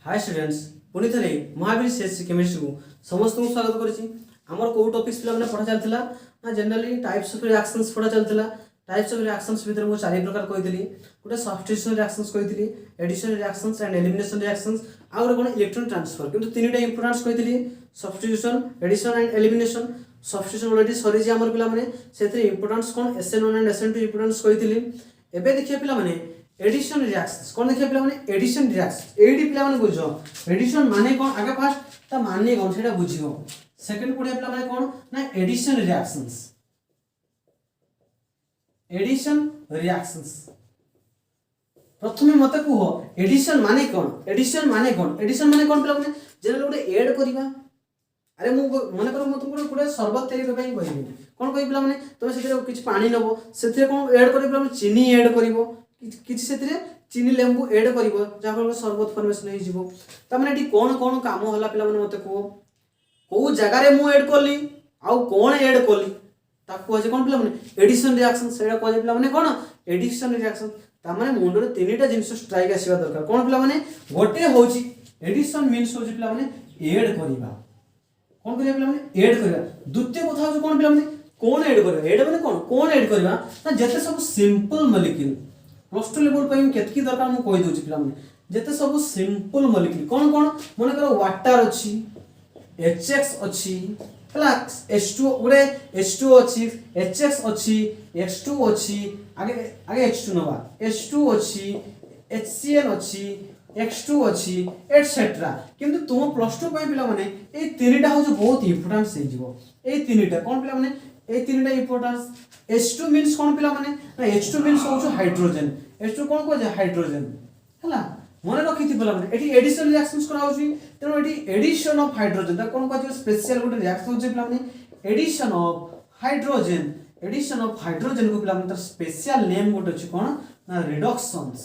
Hi students पुणी थे Mahavir CSC chemistry को समस्त को स्वागत करुच्ची आमर कौ टॉपिक्स पे पढ़ा चलता ना जनरली टाइप्स ऑफ रिएक्शंस पढ़ा चलता टाइप्स ऑफ रिएक्शंस भीतर मुझे 4 प्रकार कही गोटे सब्स्टिट्यूशन रिएक्शंस कही addition reactions and elimination reactions आ गए कौन इलेक्ट्रॉन ट्रांसफर किंतु तीनटा इंपोर्टेंस कही substitution addition and elimination substitution already सरी आमर पिलाने से इंपोर्टेंस कौन SN1 एंड SN2 इंपोर्टेंस कही एबे देखिए पिलाने एडिशन रिएक्शंस कौन देखिए पिलाने एडिशन रिएक्शन एडी पिलाने बुझो एडिशन माने कौन आगे फास्ट ता माने कौन सेटा बुझियो सेकंड पढ़िया पिलाने कौन ना एडिशन रिएक्शंस प्रथमे मते कह एडिशन माने कौन एडिशन माने कौन पिलाने जे लोटे ऐड करबा अरे मु मन कर मु तुमको गोटे शरबत तैयारी करबा कहबी कौन कहि पिलाने तुम से किछ पानी नबो से कौन ऐड करबो पिलाने चीनी ऐड करबो किछ से चीनी लेंबू ऐड करबो जहाँ फल शरबत फॉर्मेशन हो जिवो त माने एटी कौन कौन काम होला पिलाने मते कहो को जगह रे मु ऐड करली आउ कौन ऐड करली ताको कह कौन पिलाने एडिशन रिएक्शन सेटा कह पिलाने कौन एडिशन रिएक्शन ता माने मुंडरे तीनटा जिनिस स्ट्राइक आसीबा दरकार कौन पिलाने गोटे होची एडिशन मीन्स होची पिलाने ऐड करबा कौन करिया पिलाने ऐड करबा द्वितीय कथा होची कौन पिलाने कौन ऐड करबा ऐड माने कौन ऐड करबा ना जते सब सिंपल मॉलिक्यूल प्लस 2 लेवल पे केतकी दरकार मु कहि दोची पिलाने जते सब सिंपल मॉलिक्यूल कौन कौन माने करो वाटर अछि HX अछि प्लस H2 गुरे H2 अछि HX अछि X2 अछि आगे H2 नबा H2 अछि HCl अछि X2 अछि एटसेट्रा किंतु तुम प्लस 2 पय पिला माने ए तीनटा हो जो बहुत इंपोर्टेंस हे जीवो ए तीनटा कौन पिला माने ए तीनटा इंपोर्टेंस H2 मींस कौन पिला माने ना H2 मींस हो हाइड्रोजन H2 कौन को हाइड्रोजन हला मन रखी पिला माने एटी एडिशन रिएक्शंस करा होची तेनो एटी एडिशन ऑफ हाइड्रोजन ता कौन को स्पेशल गोटे रिएक्शन होची पिला माने एडिशन ऑफ हाइड्रोजन को पिला माने स्पेशल नेम गोटे अछि कोन ना रिडक्शंस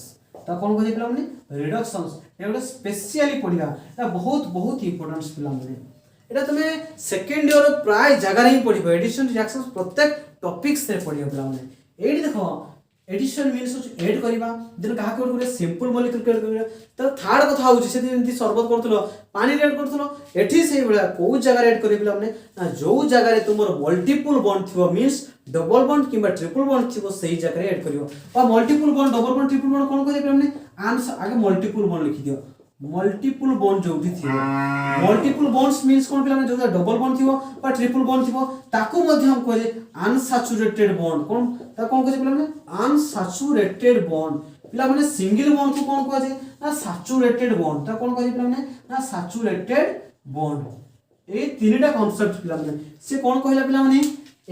ता कौन को पिला माने रिडक्शंस ए गोटे स्पेशली पढिया ता बहुत बहुत इंपोर्टेंस पिला माने एटा तमे सेकंड ईयर प्राय जगह रे पढिबो एडिशन रिएक्शंस प्रत्येक टॉपिक्स रे पढियो पिला माने एडी देखो एडिशन मीन्स ऐड करबा देन कहा को गोटे सिंपल मॉलिक्यूल ऐड करबा त थर्ड कथा होची से जेंति शरबत करथलो पानी ऐड करथलो एठी सेही बडा को जगह ऐड करे पिला माने ना जो जगह रे तुमर मल्टीपल बॉन्ड थिबो मीन्स डबल बॉन्ड किबा ट्रिपल बॉन्ड थिबो सेही जगह रे ऐड करियो और multiple bond double bond triple bond कोन कहि पिला माने आंसर आगे मल्टीपल बॉन्ड लिखि दियो मल्टीपल बॉन्ड जो उठी थिबो मल्टीपल बॉन्ड्स मींस कोन पिला माने जो डबल बॉन्ड थिबो बा ट्रिपल बॉन्ड थिबो ताकू मध्ये हम कहे अनसैचुरेटेड बॉन्ड कोन ता कोन कहे पिला माने अनसैचुरेटेड बॉन्ड पिला माने सिंगल बॉन्ड को कोन कहे ना सैचुरेटेड बॉन्ड ता कोन कहे पिला माने ना सैचुरेटेड बॉन्ड ए तीनटा कांसेप्ट पिला माने से कोन कहला पिला माने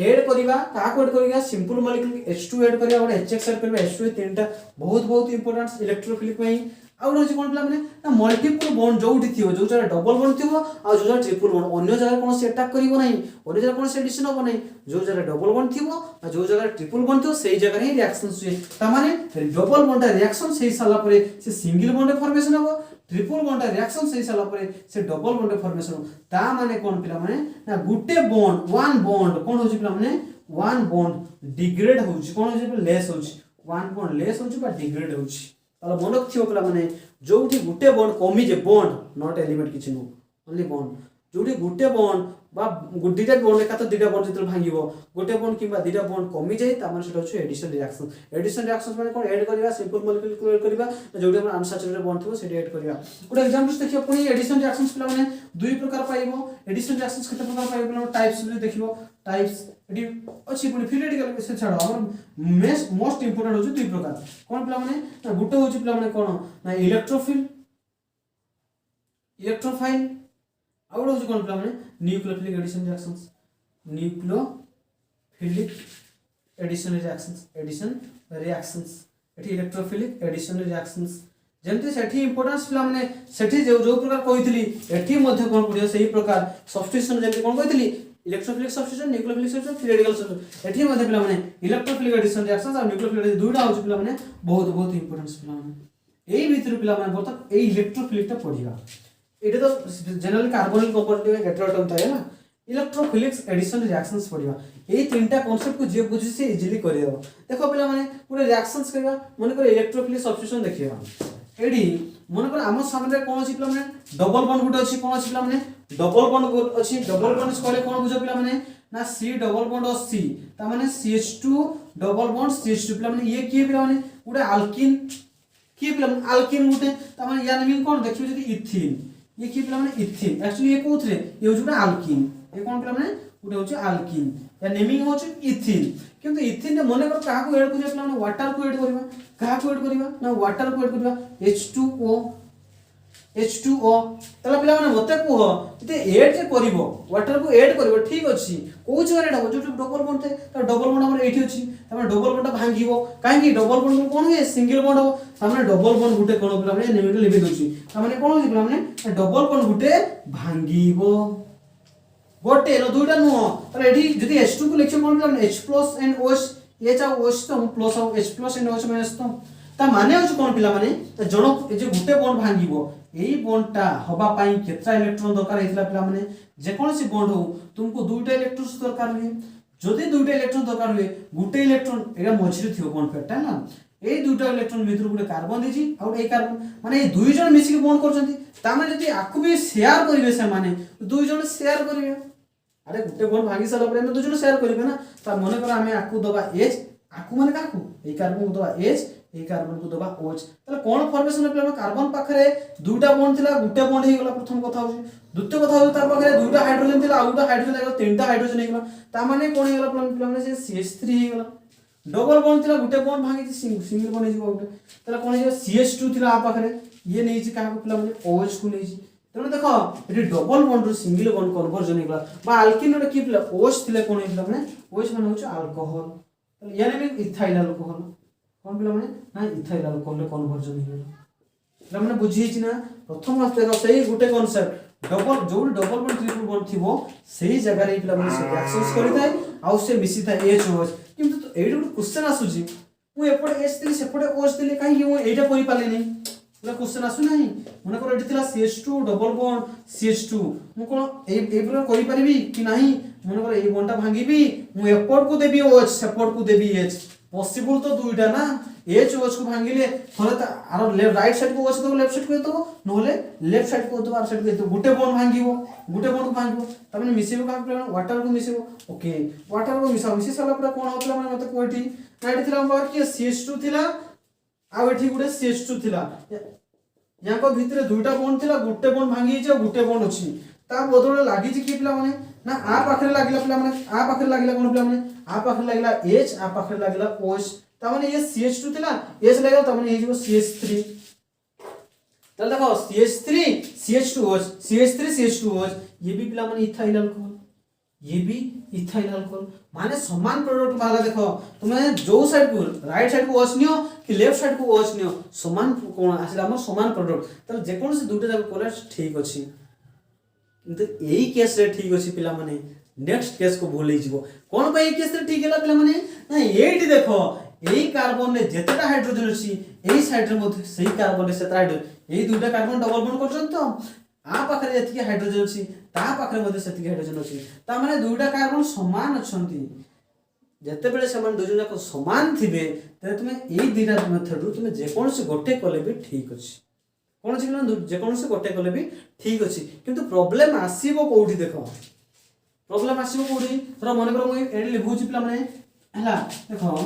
ऐड करिवा का को ऐड करिवा सिंपल मॉलिक्यूल H2 ऐड करिवा और HX ऐड करिवा H2 तीनटा बहुत बहुत इंपोर्टेंस इलेक्ट्रोफिलिक में आउ रहछि कोन पिला माने ना मल्टीपल बॉन्ड जो उठी थियो जो जरा डबल बॉन्ड थियो आ जो जरा ट्रिपल बॉन्ड अन्य जगह कोन से अटैक करिवो नाही अन्य जगह कोन से एडिशन हो नाही जो जरा डबल बॉन्ड थियो आ जो जगह ट्रिपल बॉन्ड थियो सेही जगह ही रिएक्शन हुए ता माने डबल बॉन्ड रिएक्शन सेही साला परे से सिंगल बॉन्ड फॉर्मेशन हो ट्रिपल बॉन्ड रिएक्शन सेही साला परे से डबल बॉन्ड फॉर्मेशन हो ता माने कोन पिला माने ना गुटे बॉन्ड वन बॉन्ड कोन होछि पिला माने वन बॉन्ड डिग्रेड होछि कोन होछि लेस होछि वन बॉन्ड लेस होछि बा डिग्रेड होछि ताला मन रखियो पिला माने जोठी गुटे बॉन्ड कमी जे बॉन्ड नॉट एलिमेंट किछि नो ओनली बॉन्ड जोठी गुटे बॉन्ड बा दुटा बॉन्ड एका तो दुटा बॉन्ड जतल भांगिबो गुटे बॉन्ड किबा दुटा बॉन्ड कमी जाय ता माने सेटा होछि एडिशन रिएक्शन माने कोन ऐड करबा सिंपल मॉलिक्यूल को ऐड करबा जोठी हम अनसैचुरेटेड बॉन्ड थिबो सेटा ऐड करबा गुटे एग्जांपल्स देखियो पुनी एडिशन रिएक्शंस पिला माने दुई प्रकार पाइबो एडिशन रिएक्शंस केते प्रकार पाइबो पिला टाइप्स भी देखिबो टाइप्स एडी अछि पुनी थियोरेटिकल से छाडो हमर मोस्ट इंपोर्टेंट होछि दुई प्रकार कोन पिला माने गुटे होछि पिला माने कोन ना इलेक्ट्रोफाइल आउट होछि कोन पिला माने न्यूक्लियोफिलिक एडिशन रिएक्शंस एठी इलेक्ट्रोफिलिक एडिशन रिएक्शंस जेंति सेठी इंपोर्टेंस पिला माने सेठी जो प्रकार कहितली एठी मध्ये कोन पडियो सेही प्रकार सब्स्टिट्यूशन जेंति कोन कहितली electrophilic substitution nucleophilic substitution theoretical substitution एठी मध्ये पिला माने इलेक्ट्रोफिलिक एडिशन रिएक्शंस और न्यूक्लियोफिलिक दुटा होछि पिला माने बहुत बहुत इंपोर्टेंस पिला माने एई भीतर पिला माने बर्तन एई इलेक्ट्रोफिलिक ता पढिबा एटा तो जनरली कार्बोनिल कंपाउंड के हेटेरोटम था ना इलेक्ट्रोफिलिक्स एडिशन रिएक्शंस पढिबा ए तीनटा कांसेप्ट को जे बुझी से इजीली करियो देखो पिला माने पूरे रिएक्शंस करबा मन कर इलेक्ट्रोफिलिक सब्स्टिट्यूशन देखिबा एडी मन कर आम सामने कौन अच्छी पे डबल बॉन्ड गुटे अच्छी कौन अच्छी पे डबल बॉन्ड अच्छी डबल बॉन्ड कहले कौन बुझ पे ना सी डबल बॉन्ड और सी ता माने CH2 डबल बॉन्ड CH2 पे ये किए पे गोटे आल्किन किए पे आल्किन गुटे ता माने या नेमिंग कौन देखियो जदी इथिन ये किए पे इथिन एक्चुअली ये कोथरे ये होछ गोटे आल्किन ये कौन पे गोटे होछ आल्किन या नेमिंग होछ इथिन किंतु इथिन मन कर काहा को ऐड करिया पे वाटर को ऐड करबा काहा को ऐड करबा ना वाटर को ऐड करबा H2O H2O तला पिला माने मते कुह इते ऐड जे करिवो वाटर को ऐड करिवो ठीक अछि को जगह एटा जो डबल बॉन्ड थे त डबल बॉन्ड हमर एठी अछि तमे डबल बॉन्ड भांगिवो काहे कि डबल बॉन्ड कोन हे सिंगल बॉन्ड हो हमने डबल बॉन्ड गुटे कोन पिला माने नेमिट लिखि दोछि हमने कोन होछि पिला माने डबल बॉन्ड गुटे भांगिवो गोटे रो दुइटा नुह त एठी जदी H2 को लिखियो कोन पिला H+ एंड OH H आ OH तो प्लस आ H+ एंड OH माइनस तो ता माने होछ कोन पिला माने जणो ए जे गुटे बॉन्ड भांगिवो एई बॉन्डटा हबा पई केत्रा इलेक्ट्रॉन दरकार हेतला पिला माने जे कोनसी बॉन्ड हो तुमको दुइटा इलेक्ट्रॉन दरकार हुए जदि दुइटा इलेक्ट्रॉन दरकार हुए गुटे इलेक्ट्रॉन एगा मझिरे थियो बॉन्ड पेटा ना एई दुइटा इलेक्ट्रॉन भितर गुटे कार्बन दिछि आ ए कार्बन माने ए दुई जण मिसिक बॉन्ड करछंती ता माने जदि आकु भी शेयर करिवे से माने दुई जण शेयर करिवे अरे गुटे बॉन्ड भांगी साला पर हम दुई जण शेयर करिवे ना ता मने कर हमें आकु दबा H आकु माने काकु ए कार्बन को दबा H ए कार्बन को दबा OH तले कोन फॉर्मेशन पे कार्बन पाखरे दुटा बॉन्ड थिला गुटे बॉन्ड हे गेला प्रथम कथा होची द्वितीय कथा होची तार पाखरे दुटा हाइड्रोजन थिला आउटा हाइड्रोजन हे गेला तीनटा हाइड्रोजन हे गेला ता माने कोन हे गेला प्लम से CH3 हे गेला डबल बॉन्ड थिला गुटे बॉन्ड भांगी सिंगल बॉन्ड हे जिवो गुटे तले कोन हे CH2 थिला आ पाखरे ये नै छि काहा को प्लम OH को नै छि तने देखो एटी डबल बॉन्ड रो सिंगल बॉन्ड कन्वर्जन हे गेला बा अल्किन रो की प्ले OH थिले कोन हे प्लम OH माने होछ अल्कोहल तले यानी भी इथाइल अल्कोहल कोन पिला माने ना इथाइल अल्कोहल कन्वर्जन हे गेला माने बुझी छि ना प्रथम देखो सही गुटे कांसेप्ट डबल जो डबल बॉन्ड ट्रिपल बॉन्ड थिबो सही जगह रे पिला माने से रिएक्शंस करिताय आ से मिसी थाय HOH किंतु एडी गुटे क्वेश्चन आसुजी मु एपडे H दिली सेपडे OH दिली काहे मु एटा करि पाले नै पूरा क्वेश्चन आसु नाही मने कर एटी थिला CH2 डबल बॉन्ड CH2 मु कोन ए पूरा करि पारिबी कि नाही मने कर ए बॉन्डटा भांगीबी मु एपड को देबी OH सेपड को देबी H पॉसिबल तो दुईटा ना HOH को भांगिले थोड़े त आरो लेफ्ट राइट साइड को OH तो लेफ्ट साइड को तो नहले लेफ्ट साइड को तो आर साइड को तो गुटे बॉन्ड भांगिबो गुटे बॉन्ड को भांगिबो तमे मिसेबो का प्लान वाटर को मिसेबो ओके वाटर को मिसी साला पूरा कोन होतला माने मते कोठी नाइट थिला हम कि CH2 थिला आ एठी गुटे CH2 थिला याको भितरे दुईटा बॉन्ड थिला गुटे बॉन्ड भांगी जे गुटे बॉन्ड अछि ता बदले लागि जे कि पिला माने ना आ पाखरे लागिला पिला माने आ पाखरे लागिला कोन पिला माने आ पाखरे लागिला H आ पाखरे लागिला OH ता माने ये CH2 थिला H लागिला ता माने ये जो CH3 तल देखो CH3 CH2OH CH3 CH2OH ये भी पिला माने इथाइल अल्कोहल ये भी इथाइल अल्कोहल माने समान प्रोडक्ट वाला देखो तुमे जो साइड को राइट साइड को OH नियो कि लेफ्ट साइड को OH नियो समान कोन आसिला हमर समान प्रोडक्ट तल जे कोन से दुटा जाक कोला ठीक अछि किंतु एई केस रे ठीक अछि पिला माने नेक्स्ट केस को भूल जीवो कोन पे केस रे ठीक हैला पिला माने ना एठी देखो एई कार्बन रे जेतेटा हाइड्रोजन अछि एई साइड रे मते सही कार्बन रे सेता हाइड्रोजन एई दुटा कार्बन डबल बॉन्ड करछन तो आ पाखरे जेतिके हाइड्रोजन अछि ता पाखरे मते सेतिके हाइड्रोजन अछि ता माने दुटा कार्बन समान अछंती जेते बेले समान दुजन जाक समान थिबे ते तुमे एई दिना मेथड रु तुमे जे कोन से गोटे कले भी ठीक अछि कोन से जे कोन से गोटे कले भी ठीक अछि किंतु प्रॉब्लम आसीबो कोठी देखो प्रॉब्लम आसीबो कोठी तोरा मन करो मु एडी लिखुची पिला माने हला देखो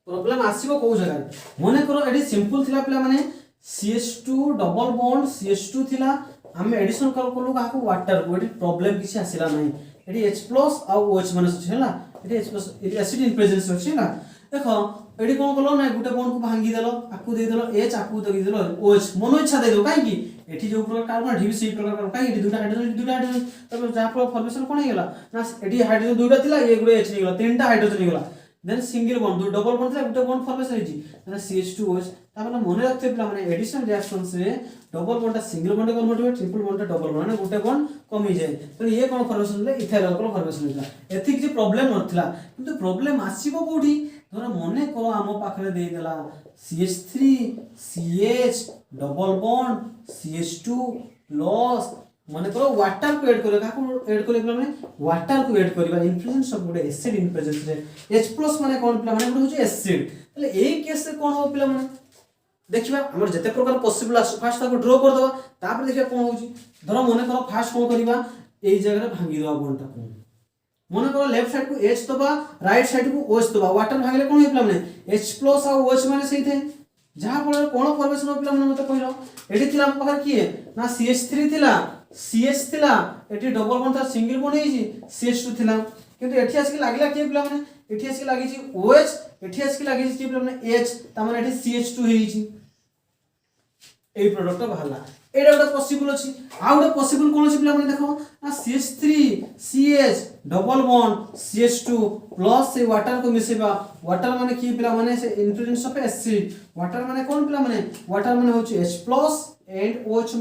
प्रॉब्लम आसीबो को जगह मने करो एडी सिंपल थिला पिला माने CH2 डबल बॉन्ड CH2 थिला हम एडिशन कर कोलु का को वाटर को एडी प्रॉब्लम किसी आसिला नहीं एडी H+ आ OH माइनस छला एडी H+ एडी एसिड इन प्रेजेंस अछि ना देखो एडी कोन कोलो ना गुटे बॉन्ड को भांगी देलो आकु दे देलो H आकु दे देलो OH मनो इच्छा दे दो काहे की एठी जो प्रकार कार्बन ढिबी सी प्रकार काहे एठी दुटा हाइड्रोजन तब जा फॉर्मेशन कोन हे गेला ना एठी हाइड्रोजन दुटा थिला ए गुटे H नि गेला तीनटा हाइड्रोजन हे गेला देन सिंगल बॉन्ड दो डबल बॉन्ड गुटे बॉन्ड फॉर्मेशन होई माने CH2OH ता माने मने रखते पिला माने एडिशन रिएक्शन से double bond single bond convert हो ट्रिपल बॉन्ड डबल बॉन्ड माने गुटे बॉन्ड कमी जाय तो ये कोन फॉर्मेशन ले इथाइल अल्कोहल फॉर्मेशन होइला एथिक जे प्रॉब्लम नथिला किंतु प्रॉब्लम आसीबो कोठी तोरा मने करो आमो पाखरे दे देला CH3 CH double bond CH2 plus मन करो वाटर को ऐड करियो काको ऐड करियो पिला माने वाटर को ऐड करियो influence of good acid in presence रे H+ माने कोन पिला माने होची एसिड तले एई केस रे कोन हो पिला माने देखिबा हमर जते प्रकार पॉसिबल आस फास्ट ताको ड्रॉ कर दबा तापर देखिबा कोन होची धरो मन करो फास्ट कोन करबा एई जगह रे भांगी दबा बॉन्ड ताको मन करो लेफ्ट साइड को H दबा राइट साइड को OH दबा वाटर भागले कोन हो पिला माने H+ आ OH माने सही थे जहां फल कोन फॉर्मेशन हो पिला माने मते कहलो एठी थिला हम पाखर किए ना CH3 थिला CH थिला एठी डबल बॉन्ड था सिंगल बॉन्ड हेजी CH2 थिला किंतु एठी आसी लागला के पिला माने एठी आसी लागि छी OH एठी आसी लागि छी पिला माने H ता माने एठी CH2 हेजी ए प्रोडक्ट बाहरला एटा गोटे पॉसिबल अछि आ गोटे पॉसिबल कोन अछि पिला माने देखो ना CH3 CH double bond CH2 plus से वाटर को मिसेबा वाटर माने की पिला माने से इन्फ्लुएंस ऑफ एसिड वाटर माने कोन पिला माने वाटर माने होची H+ and OH-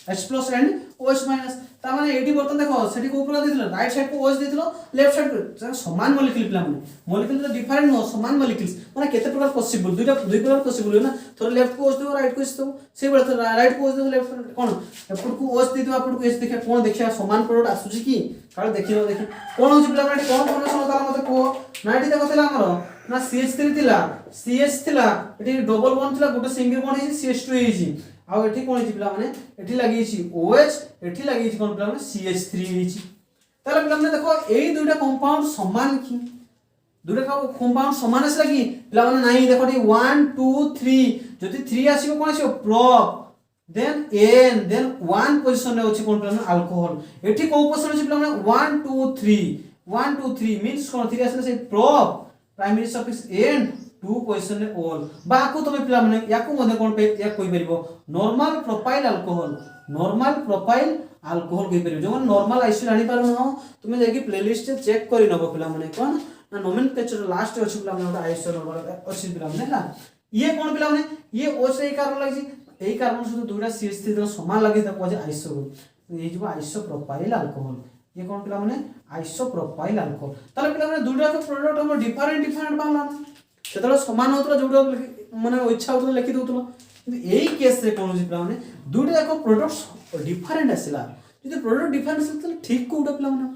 H+ and OH- ता माने एटी बर्तन देखो सेठी को ऊपर देथिलो राइट साइड को OH देथिलो लेफ्ट साइड को समान मॉलिक्यूल पिला माने मॉलिक्यूल तो डिफरेंट नो समान मॉलिक्यूल्स माने केते प्रकार पॉसिबल दुई प्रकार पॉसिबल हो ना थोड़ा लेफ्ट को OH देबो राइट को OH देबो से बेले तो राइट को OH देबो लेफ्ट कोन एपट को OH देबो आपट को H देखिया कोन देखिया समान प्रोडक्ट आसुची की काल देखिनो देखि कोन होची पिला माने कोन फॉर्मेशन होता मते को नाइटी देखो थिला हमरो ना CH3 थिला CH थिला एटी डबल बॉन्ड थिला गोटे सिंगल बॉन्ड हेजी CH2 हेजी आ एठी कोन हेजी पिला माने एठी लागि छी OH एठी लागि छी कोन पिला माने CH3 हेजी ताले पिला माने देखो एई दुइटा कंपाउंड समान की दुइटा कंपाउंड समान आस लागि पिला माने नाही देखो टी 1 2 3 जति 3 आसीबो कोन आसीबो prop then N then 1 position रे अछि कोन पिला माने अल्कोहल एठी को पोजीशन अछि पिला माने 1 2 3 1 2 3 मींस कोन 3 आसले से prop primary suffix N 2 position रे ऑल बाको तमे पिला माने याको मध्ये कोन पे या कोइ परिबो नॉर्मल प्रोफाइल अल्कोहल कोइ परिबो जो नॉर्मल आइसो जानि पारो न तुमे जेकी प्लेलिस्ट चेक करि नबो पिला माने कोन ना नोमेनक्लेचर लास्ट अछि पिला माने आइसो नॉर्मल अछि पिला माने ना ये कोन पिला माने ये ओ से कारण लागि एई कार्बन सहित दुइटा CH3 तो समान लागि त कोजे आइसो ये जो आइसोप्रोपाइल अल्कोहल ये कोन पिला माने आइसोप्रोपाइल अल्कोहल ताले पिला माने दुइटा के प्रोडक्ट हम डिफरेंट बाला सेतला समान होतला जोडो माने इच्छा होतला लिखि दोतला किंतु एई केस रे कोन पिला माने दुइटा को प्रोडक्ट्स डिफरेंट आसिला यदि प्रोडक्ट डिफरेंट आसिला त ठीक कोउटा पिला माने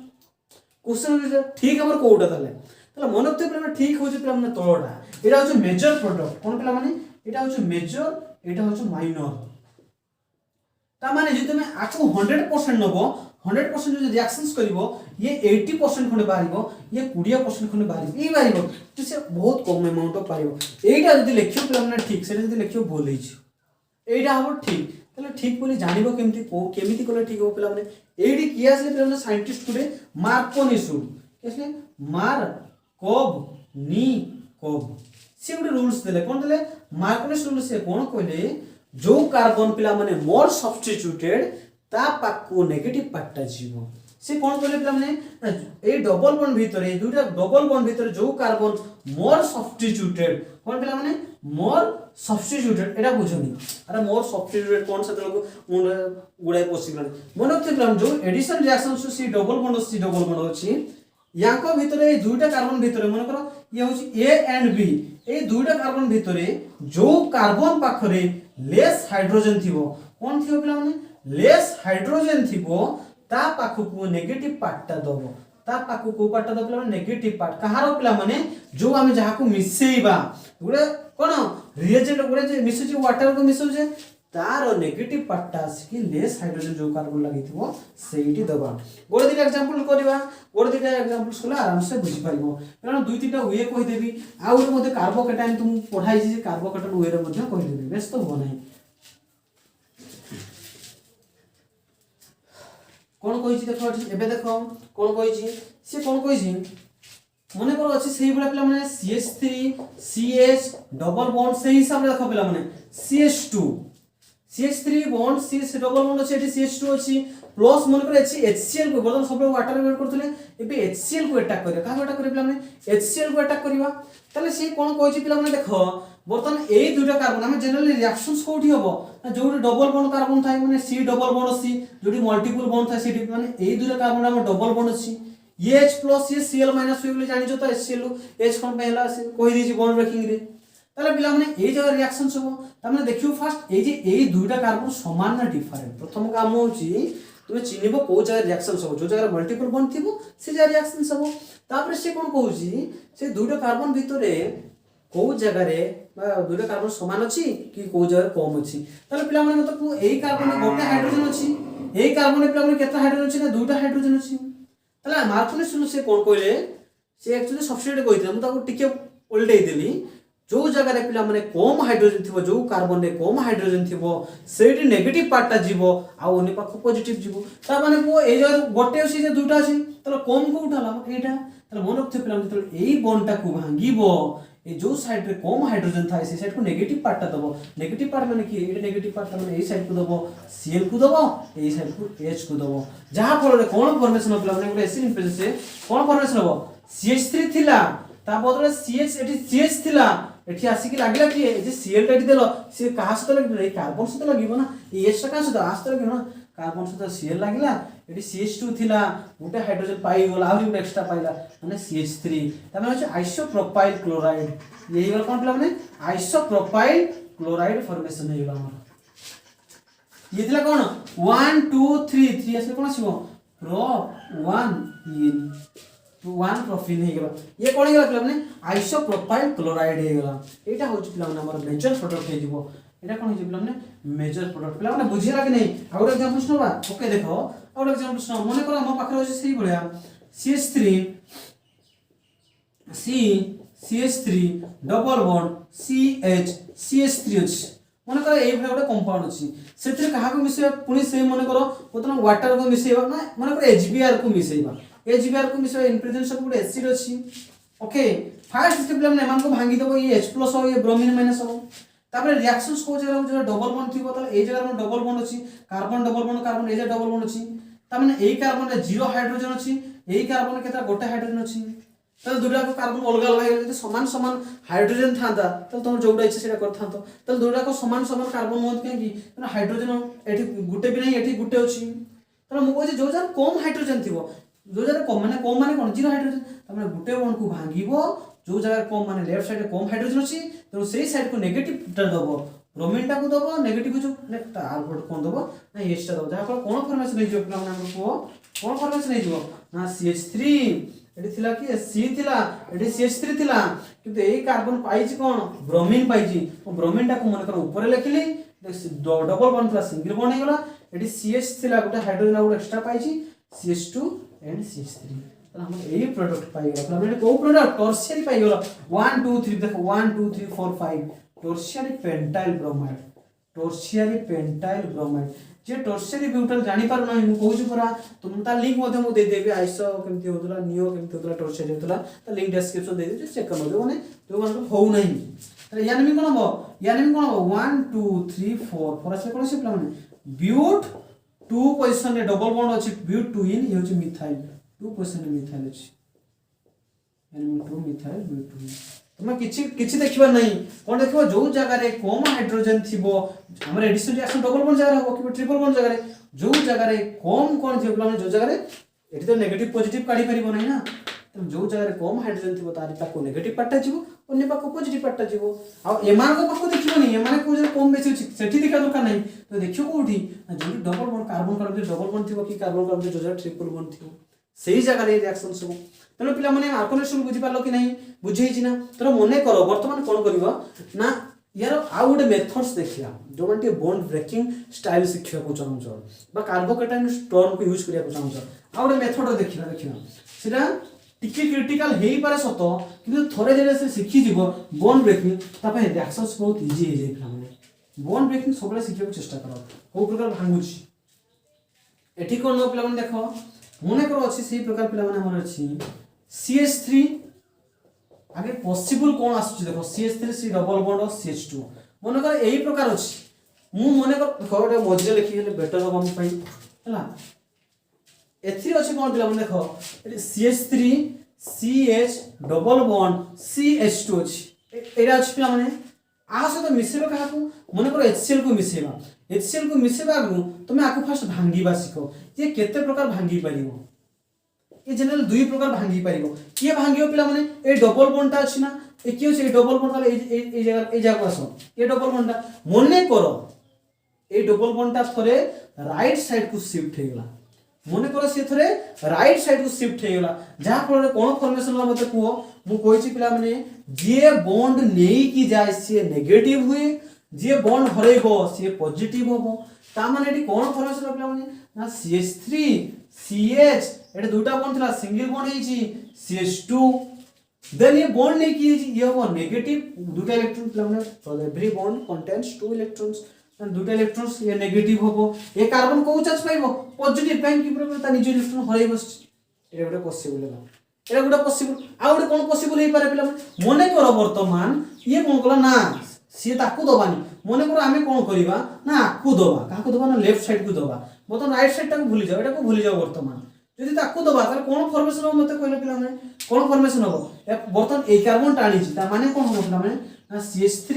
क्वेश्चन ठीक हमर कोउटा ताले मन रखते पिला माने ठीक होजे पिला माने तळडा एटा होचे मेजर प्रोडक्ट कोन पिला माने एटा होचे मेजर एटा होचे माइनर ता माने जे तुमे आको 100% नबो 100% जो रिएक्शंस करिवो ये 80% खने बारिवो ये 20% खने बारिवो ई बारिवो तो से बहुत कम अमाउंट ऑफ पारिवो एटा जदी लेखियो पिला माने ठीक से जदी लेखियो भूल हिच एटा हम ठीक तले ठीक बोली जानिबो केमिति कोले ठीक हो पिला माने एडी किया से पिला माने साइंटिस्ट कुडे मार्कोनिसुड केसले मार्कोव नी कोव से गुटे रूल्स देले कोन देले मार्कोनिस रूल से कोन कहले जो कार्बन पिला माने मोर सब्स्टिट्यूटेड ता पाकू नेगेटिव पार्टटा जीवो से कोन कहले पिला माने ए डबल बॉन्ड भीतर ए दुटा डबल बॉन्ड भीतर जो कार्बन मोर सब्स्टिट्यूटेड कोन पिला माने मोर सब्स्टिट्यूटेड एटा बुझनी अरे मोर सब्स्टिट्यूटेड कोन से तलको गुडाय पॉसिबल मन रखते पिला जो एडिशन रिएक्शन सु सी डबल बॉन्ड अछि याको भीतर ए दुटा कार्बन भीतर मन करो ये होची A एंड B ए दुटा कार्बन भीतर जो कार्बन पाखरे लेस हाइड्रोजन थिबो कोन थिबो पिला माने लेस हाइड्रोजन थिबो ता पाखु को नेगेटिव पार्टटा दबो ता पाखु को पार्टटा दबो पिला नेगेटिव पार्ट कहारो पिला माने जो आमे जहा को मिसेइबा गुडे कोन रिएजेंट गुडे जे मिसुची वाटर को मिसुचे तार नेगेटिव पार्टटा आसी लेस हाइड्रोजन जो कार्बन लागि थिबो सेइटी दबा गोड दिटा एग्जांपल करबा गोड दिटा एग्जांपल्स कला आराम से बुझि पाइबो कारण दुई तीनटा वे कहि देबी आ ओर मध्ये कार्बोकेटाइन तुम पढाई जे कार्बोकेटाइन वे रे मध्ये कहि देबी व्यस्त हो नै कोन कहि छी देखो एबे देखो कोन कहि छी से कोन कहि छी मने करो अछि सेही बला पिला माने CH3 CH डबल बॉन्ड से हिसाब रे देखो पिला माने CH3 bond CH double bond अछि एठी CH2 अछि प्लस मन करे अछि HCl को बर्तन सब वाटर ऐड करथले एबे HCl को अटैक करे का अटैक करे पिला माने HCl को अटैक करबा तले से कोन कहै छी पिला माने देखो बर्तन ए दुटा कार्बन हम जनरली रिएक्शंस कोठी होबो ना जो डबल बॉन्ड कार्बन थाय माने C डबल बॉन्ड C जोडी मल्टीपल बॉन्ड थाय C माने ए दुटा कार्बन हम डबल बॉन्ड अछि ये H प्लस ये Cl माइनस वे बोली जानि जो त HCl H कोन पहला कहि दी छी बॉन्ड ब्रेकिंग रे ताले पिला माने ए जगह रिएक्शन सब त माने देखियो फास्ट ए जे ए दुटा कार्बन समान ना डिफरेंट प्रथम काम होची तुम चिन्हब कौ जगह रिएक्शन सब जो जगह मल्टीपल बॉन्ड थी से जगह रिएक्शन सब तापर से कौन कहूँ से दुईटा कार्बन भितर कौ जगार दुईटा कार्बन सामान अच्छी कि कौ जगह कम अच्छी ताले पिला माने मतलब यही कार्बन गोटे हाइड्रोजन अच्छी यही कार्बन पिला माने केतना हाइड्रोजन अच्छी ना दुईटा हाइड्रोजन अच्छी ताले मार्कोनिस रूल से कौन कहले से एक्चुअली सब्स्टिट्यूट कहितले मु ताको टिके उल्टै देली जो जगह रे पिला माने कम हाइड्रोजन थिबो जो कार्बन रे कम हाइड्रोजन थिबो सेठी नेगेटिव पार्टटा जीवो आ ओने पाखो पॉजिटिव जीवो ता माने को ए जगह गोटे अछि जे दुईटा अछि ताले कम को उठाला एटा ताले मन रखथे पिला माने एई बॉन्डटा को भांगीबो ए जो साइड रे कम हाइड्रोजन थाए से साइड को नेगेटिव पार्टटा दबो नेगेटिव पार्ट माने की ए नेगेटिव पार्ट माने ए साइड को दबो Cl को दबो ए साइड को H को दबो जहा फल रे कोन फॉर्मेशन पिला माने गोटे एसिड इम्प्रेशन से कोन फॉर्मेशन हो CH3 थिला ता बदले CH एटी CH थिला एठी आसी कि लागला कि ए जे Cl टा देलो से कहा से लगिबो ए कार्बन से लगिबो ना ए H टा कहा से आस तो लगिबो ना कार्बन से Cl लागला एटी CH2 थिला गोटे हाइड्रोजन पाई गेला आउरी गोटे एक्स्ट्रा पाइला माने CH3 ता माने होचे आइसोप्रोपाइल क्लोराइड यही वाला कोन पिला माने आइसोप्रोपाइल क्लोराइड फॉर्मेशन हे गेला हमर ये थिला कोन 1 2 3 3 असले कोन आसीबो प्रो 1 इन तो 1 प्रोफिन हे गेला ये कोन गेला पिला माने आइसोप्रोपाइल क्लोराइड हे गेला एटा होची पिला माने हमर मेजर प्रोडक्ट हे जिवो एटा कोन हे पिला माने मेजर प्रोडक्ट पिला माने बुझिला कि नै आउर एग्जांपल सुनबा ओके देखो आउर एग्जांपल सुन मने करो हम पाखरे होची सही बळिया CH3 C CH3 double bond CH CH3 अछि मने करो एई भले गोटे कंपाउंड अछि सेतिर कहा को मिसेबा पुनी से मने करो प्रथम वाटर को मिसेबा ना मने करो HBr को मिसेबा HBr को मिसेबा इन प्रेजेंस ऑफ गोटे एसिड अछि ओके फर्स्ट स्टेप ले मान को भांगी दबो ये H+ हो ये ब्रोमीन माइनस हो तापर रिएक्शंस को जगह जो डबल बॉन्ड थिबो ताले ए जगह में डबल बॉन्ड अछि कार्बन ए जगह डबल बॉन्ड अछि ता माने एई कार्बन रे जीरो हाइड्रोजन अछि एई कार्बन केता गोटे हाइड्रोजन अछि ताले दुटा को कार्बन अलग अलग हे जे समान समान हाइड्रोजन थांता ताले तुम जोडा इच्छा सेटा करथांतो ताले दुटा को समान समान कार्बन होत के कि हाइड्रोजन एठी गुटे भी नहीं एठी गुटे अछि ताले मु कहै जो जन कम हाइड्रोजन थिबो जो जगह कम माने कोन जीरो हाइड्रोजन ता माने गुटे बॉन्ड को भांगीबो जो जगह कम माने लेफ्ट साइड कम हाइड्रोजन अछि तो सेही साइड को नेगेटिव टा दबो ब्रोमीन टा को दबो नेगेटिव जो आर कोन दबो ना H टा दबो जहा पर कोन फॉर्मेशन नै जो पिला माने हमर को कोन फॉर्मेशन नै जो ना CH3 एटी थिला कि C थिला एटी CH3 थिला किंतु एई कार्बन पाइछि कोन ब्रोमीन पाइछि ओ ब्रोमीन टा को मन कर ऊपर लिखली double bond plus single bond हे गेला एटी CH थिला गोटे हाइड्रोजन आउट एक्स्ट्रा पाइछि CH2 एंड CH3 तो हम एई प्रोडक्ट पाइ गेला हमने को प्रोडक्ट टर्शियरी पाइ गेला 1 2 3 देखो 1 2 3 4 5 टर्शियरी पेंटाइल ब्रोमाइड जे टर्शियरी ब्यूटाइल जानि पार नै मु कहू पुरा तुम ता लिंक मध्ये मु दे देबी आइसो केमति होतला नियो केमति होतला टर्शियरी होतला ता लिंक डिस्क्रिप्शन दे देबी चेक कर लो माने तो मन हो नै त यानी कोन हो 1 2 3 4 फॉर से कोन से प्लान ब्यूट 2 पोजीशन रे डबल बॉन्ड अछि ब्यूट 2 इन ये होची मिथाइल 2 पोजीशन रे मिथाइल अछि यानी 2 मिथाइल ब्यूट 2 तुम किछि देखिबा नै कोन देखिबो जो जगह रे कम हाइड्रोजन थिबो हमर एडिशन रिएक्शन डबल बॉन्ड जगह हो कि ट्रिपल बॉन्ड जगह रे जो जगह रे कम कोन थिबो प्लान जो जगह रे एठी तो नेगेटिव पॉजिटिव काढी परिबो नै ना तो जो जगह रे कम हाइड्रोजन थिबो तारि पाको नेगेटिव पार्टटा जीवो अन्य पाको पॉजिटिव पार्टटा जीवो आ एमान को पाको देखिबो नै एमान को जे कम बेसी सेठी देखा दरकार नै तो देखियो कोठी जो double bond carbon double bond थिबो कि कार्बन जो जगह ट्रिपल बॉन्ड थिबो सेही जगह रे रिएक्शन सब तने पिला माने मार्कोनेशन बुझी पालो कि नहीं बुझे छि ना तोर मने करो वर्तमान कोन करबो ना यार आ गुटे मेथड्स देखिया जो माने बॉन्ड ब्रेकिंग स्टाइल शिक्षा को चाहू बा कार्बोकेटाइन स्टोन को यूज करिया को चाहू आ गुटे मेथड देखिना सेटा टिके क्रिटिकल हेई पारे सतो किंतु थोरे जेले से सिखि जीवो बॉन्ड ब्रेकिंग तापे रिएक्शंस बहुत इजी हे जाय पिला माने बॉन्ड ब्रेकिंग सबले शिखिया को चेष्टा करो को प्रकार भांगुची एठी कोन नो पिला माने देखो मने करो अछि सेही प्रकार पिला माने हमर अछि CH3 आगे पॉसिबल कोन आसुची देखो CH3 C डबल बॉन्ड और CH2 मने कर एही प्रकार अछि मु मने कर देखो एटा मझे लिखि गेले बेटर हम पई हला एथि अछि कोन पिला माने देखो eighty CH3 CH double bond CH2 अछि एटा अछि पिला माने आ से तो मिसेबा काहा को मने कर HCl को मिसेबा HCl को मिसेबा आगु तुमे आको फास्ट भांगीबा सिखो ये केते प्रकार भांगी परिबो ये जनरल दुई प्रकार भांगी परिबो किए भांगियो पिला माने ए डबल बॉन्ड ता अछि ना ए कियो से डबल बॉन्ड ताले ए जगह आसो ए डबल बॉन्ड ता मने करो ए डबल बॉन्ड ता थरे राइट साइड को शिफ्ट हो गला मन कर सी थे राइट साइड को शिफ्ट हो गला जहाँ फल कौन फॉर्मेशन होला मते कुओ मु कहिछि पिला माने जे बॉन्ड नेई की जाय सी नेगेटिव हुए जे बॉन्ड हरेबो सी पॉजिटिव होबो ता माने एटी कौन फॉर्मेशन होला पिला माने ना CH3 CH एटे दुटा बॉन्ड थिला सिंगल बॉन्ड हेछि CH2 देन ये बॉन्ड नहीं की ये हो नेगेटिव दुटा इलेक्ट्रॉन पिला माने for every bond contains 2 electrons दुटा इलेक्ट्रॉन्स ये नेगेटिव होबो ए कार्बन को चार्ज पाइबो पॉजिटिव काहे कि पूरा ता निज इलेक्ट्रॉन हराई बस एटा गोटे पॉसिबल है एटा गोटे पॉसिबल आ गोटे कोन पॉसिबल हे पारे पिला मने करो वर्तमान ये कोन कला ना सी ताकू दबानी मने करो आमे कोन करिबा ना आकू दबा काकू दबा ना लेफ्ट साइड को दबा वर्तमान राइट साइड टा को भूली जाओ एटा को भूली जाओ वर्तमान यदि ताकू दबा ताले कोन फॉर्मेशन हो मते कहले पिला माने कोन फॉर्मेशन हो वर्तमान ए कार्बन टाणी छि ता माने कोन हो पिला माने ना CH3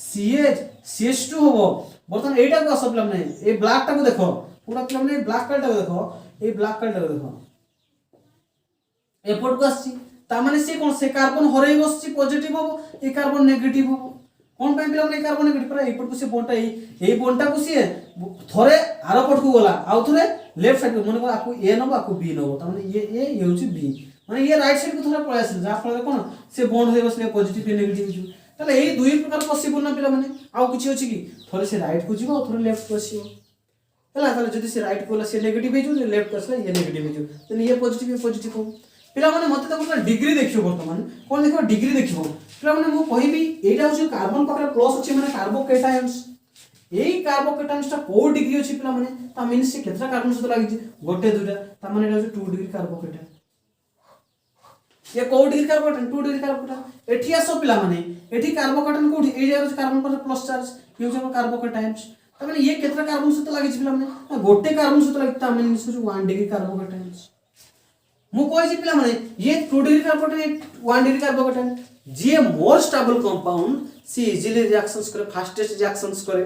CH CH2 हो वर्तमान एटा को सब पिला माने ए ब्लैक टा को देखो पूरा पिला माने ब्लैक कलर टा को देखो ए ब्लैक कलर टा को देखो एपोर्ट को आसी ता माने से कोन से कार्बन हरई बसछि पॉजिटिव हो ए कार्बन नेगेटिव हो कोन पे पिला माने कार्बन नेगेटिव पर एपोर्ट को से बॉन्ड ए बॉन्ड टा को से थरे आरो पट को गला आउ थरे लेफ्ट साइड को मन को आपको ए नबो आपको बी नबो ता माने ये होछि बी माने ये राइट साइड को थोड़ा पळे आसे जा फल कोन से बॉन्ड होय बसले पॉजिटिव ए नेगेटिव छु ताले एई दुई प्रकार पॉसिबल ना पिला माने आउ किछि अछि कि थरे से राइट को जीवो थरे लेफ्ट को आसीओ हला ताले जदि से राइट को ला से नेगेटिव हे छु लेफ्ट को आसला ये नेगेटिव हे छु तने ये पॉजिटिव हो पिला माने मते त डिग्री देखियो वर्तमान कोन देखो डिग्री देखियो पिला माने मु कहिबी एटा होछि कार्बन पाखरे प्लस अछि माने कार्बोकेटायन्स एई कार्बोकेटायन्स ता को डिग्री अछि पिला माने ता मीन्स से केतरा कार्बन सहित लागि गोटे दुटा ता माने एटा होछि 2 डिग्री कार्बोकेटायन ये को डिग्री कार्बोकेटायन 2 डिग्री कार्बोकेटायन एठी आसो पिला माने एठी कार्बोकेटायन कोठी एई जाय कार्बन पर प्लस चार्ज ये होछि कार्बोकेटायन्स ता माने ये केतरा कार्बन सहित लागि पिला माने गोटे कार्बन सहित लागि ता माने होछि 1 डिग्री कार्बोकेटायन्स मु कहि पिला माने ये 2 डिग्री कार्बोकेटायन 1 डिग्री कार्बोकेटायन जे मोर स्टेबल कंपाउंड सी इजीली रिएक्शंस करे फास्टेस्ट रिएक्शंस करे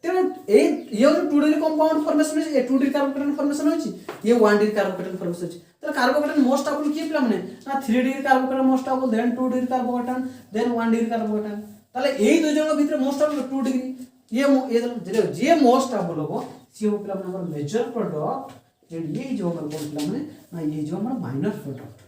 तेनो ए ये 2 डिग्री कंपाउंड फॉर्मेशन है 2 डिग्री कार्बोकेटायन फॉर्मेशन होची ये 1 डिग्री कार्बोकेटायन फॉर्मेशन होची तो कार्बोकेटायन मोर स्टेबल की पिला माने ना 3 degree carbocation more stable than 2 degree carbocation then 1 degree carbocation ताले एई दो जण भीतर मोर स्टेबल 2 डिग्री ये जे मोर स्टेबल हो सी हो पिला माने हमर मेजर प्रोडक्ट एंड ये जो हमर कोन पिला माने ना ये जो हमर माइनर प्रोडक्ट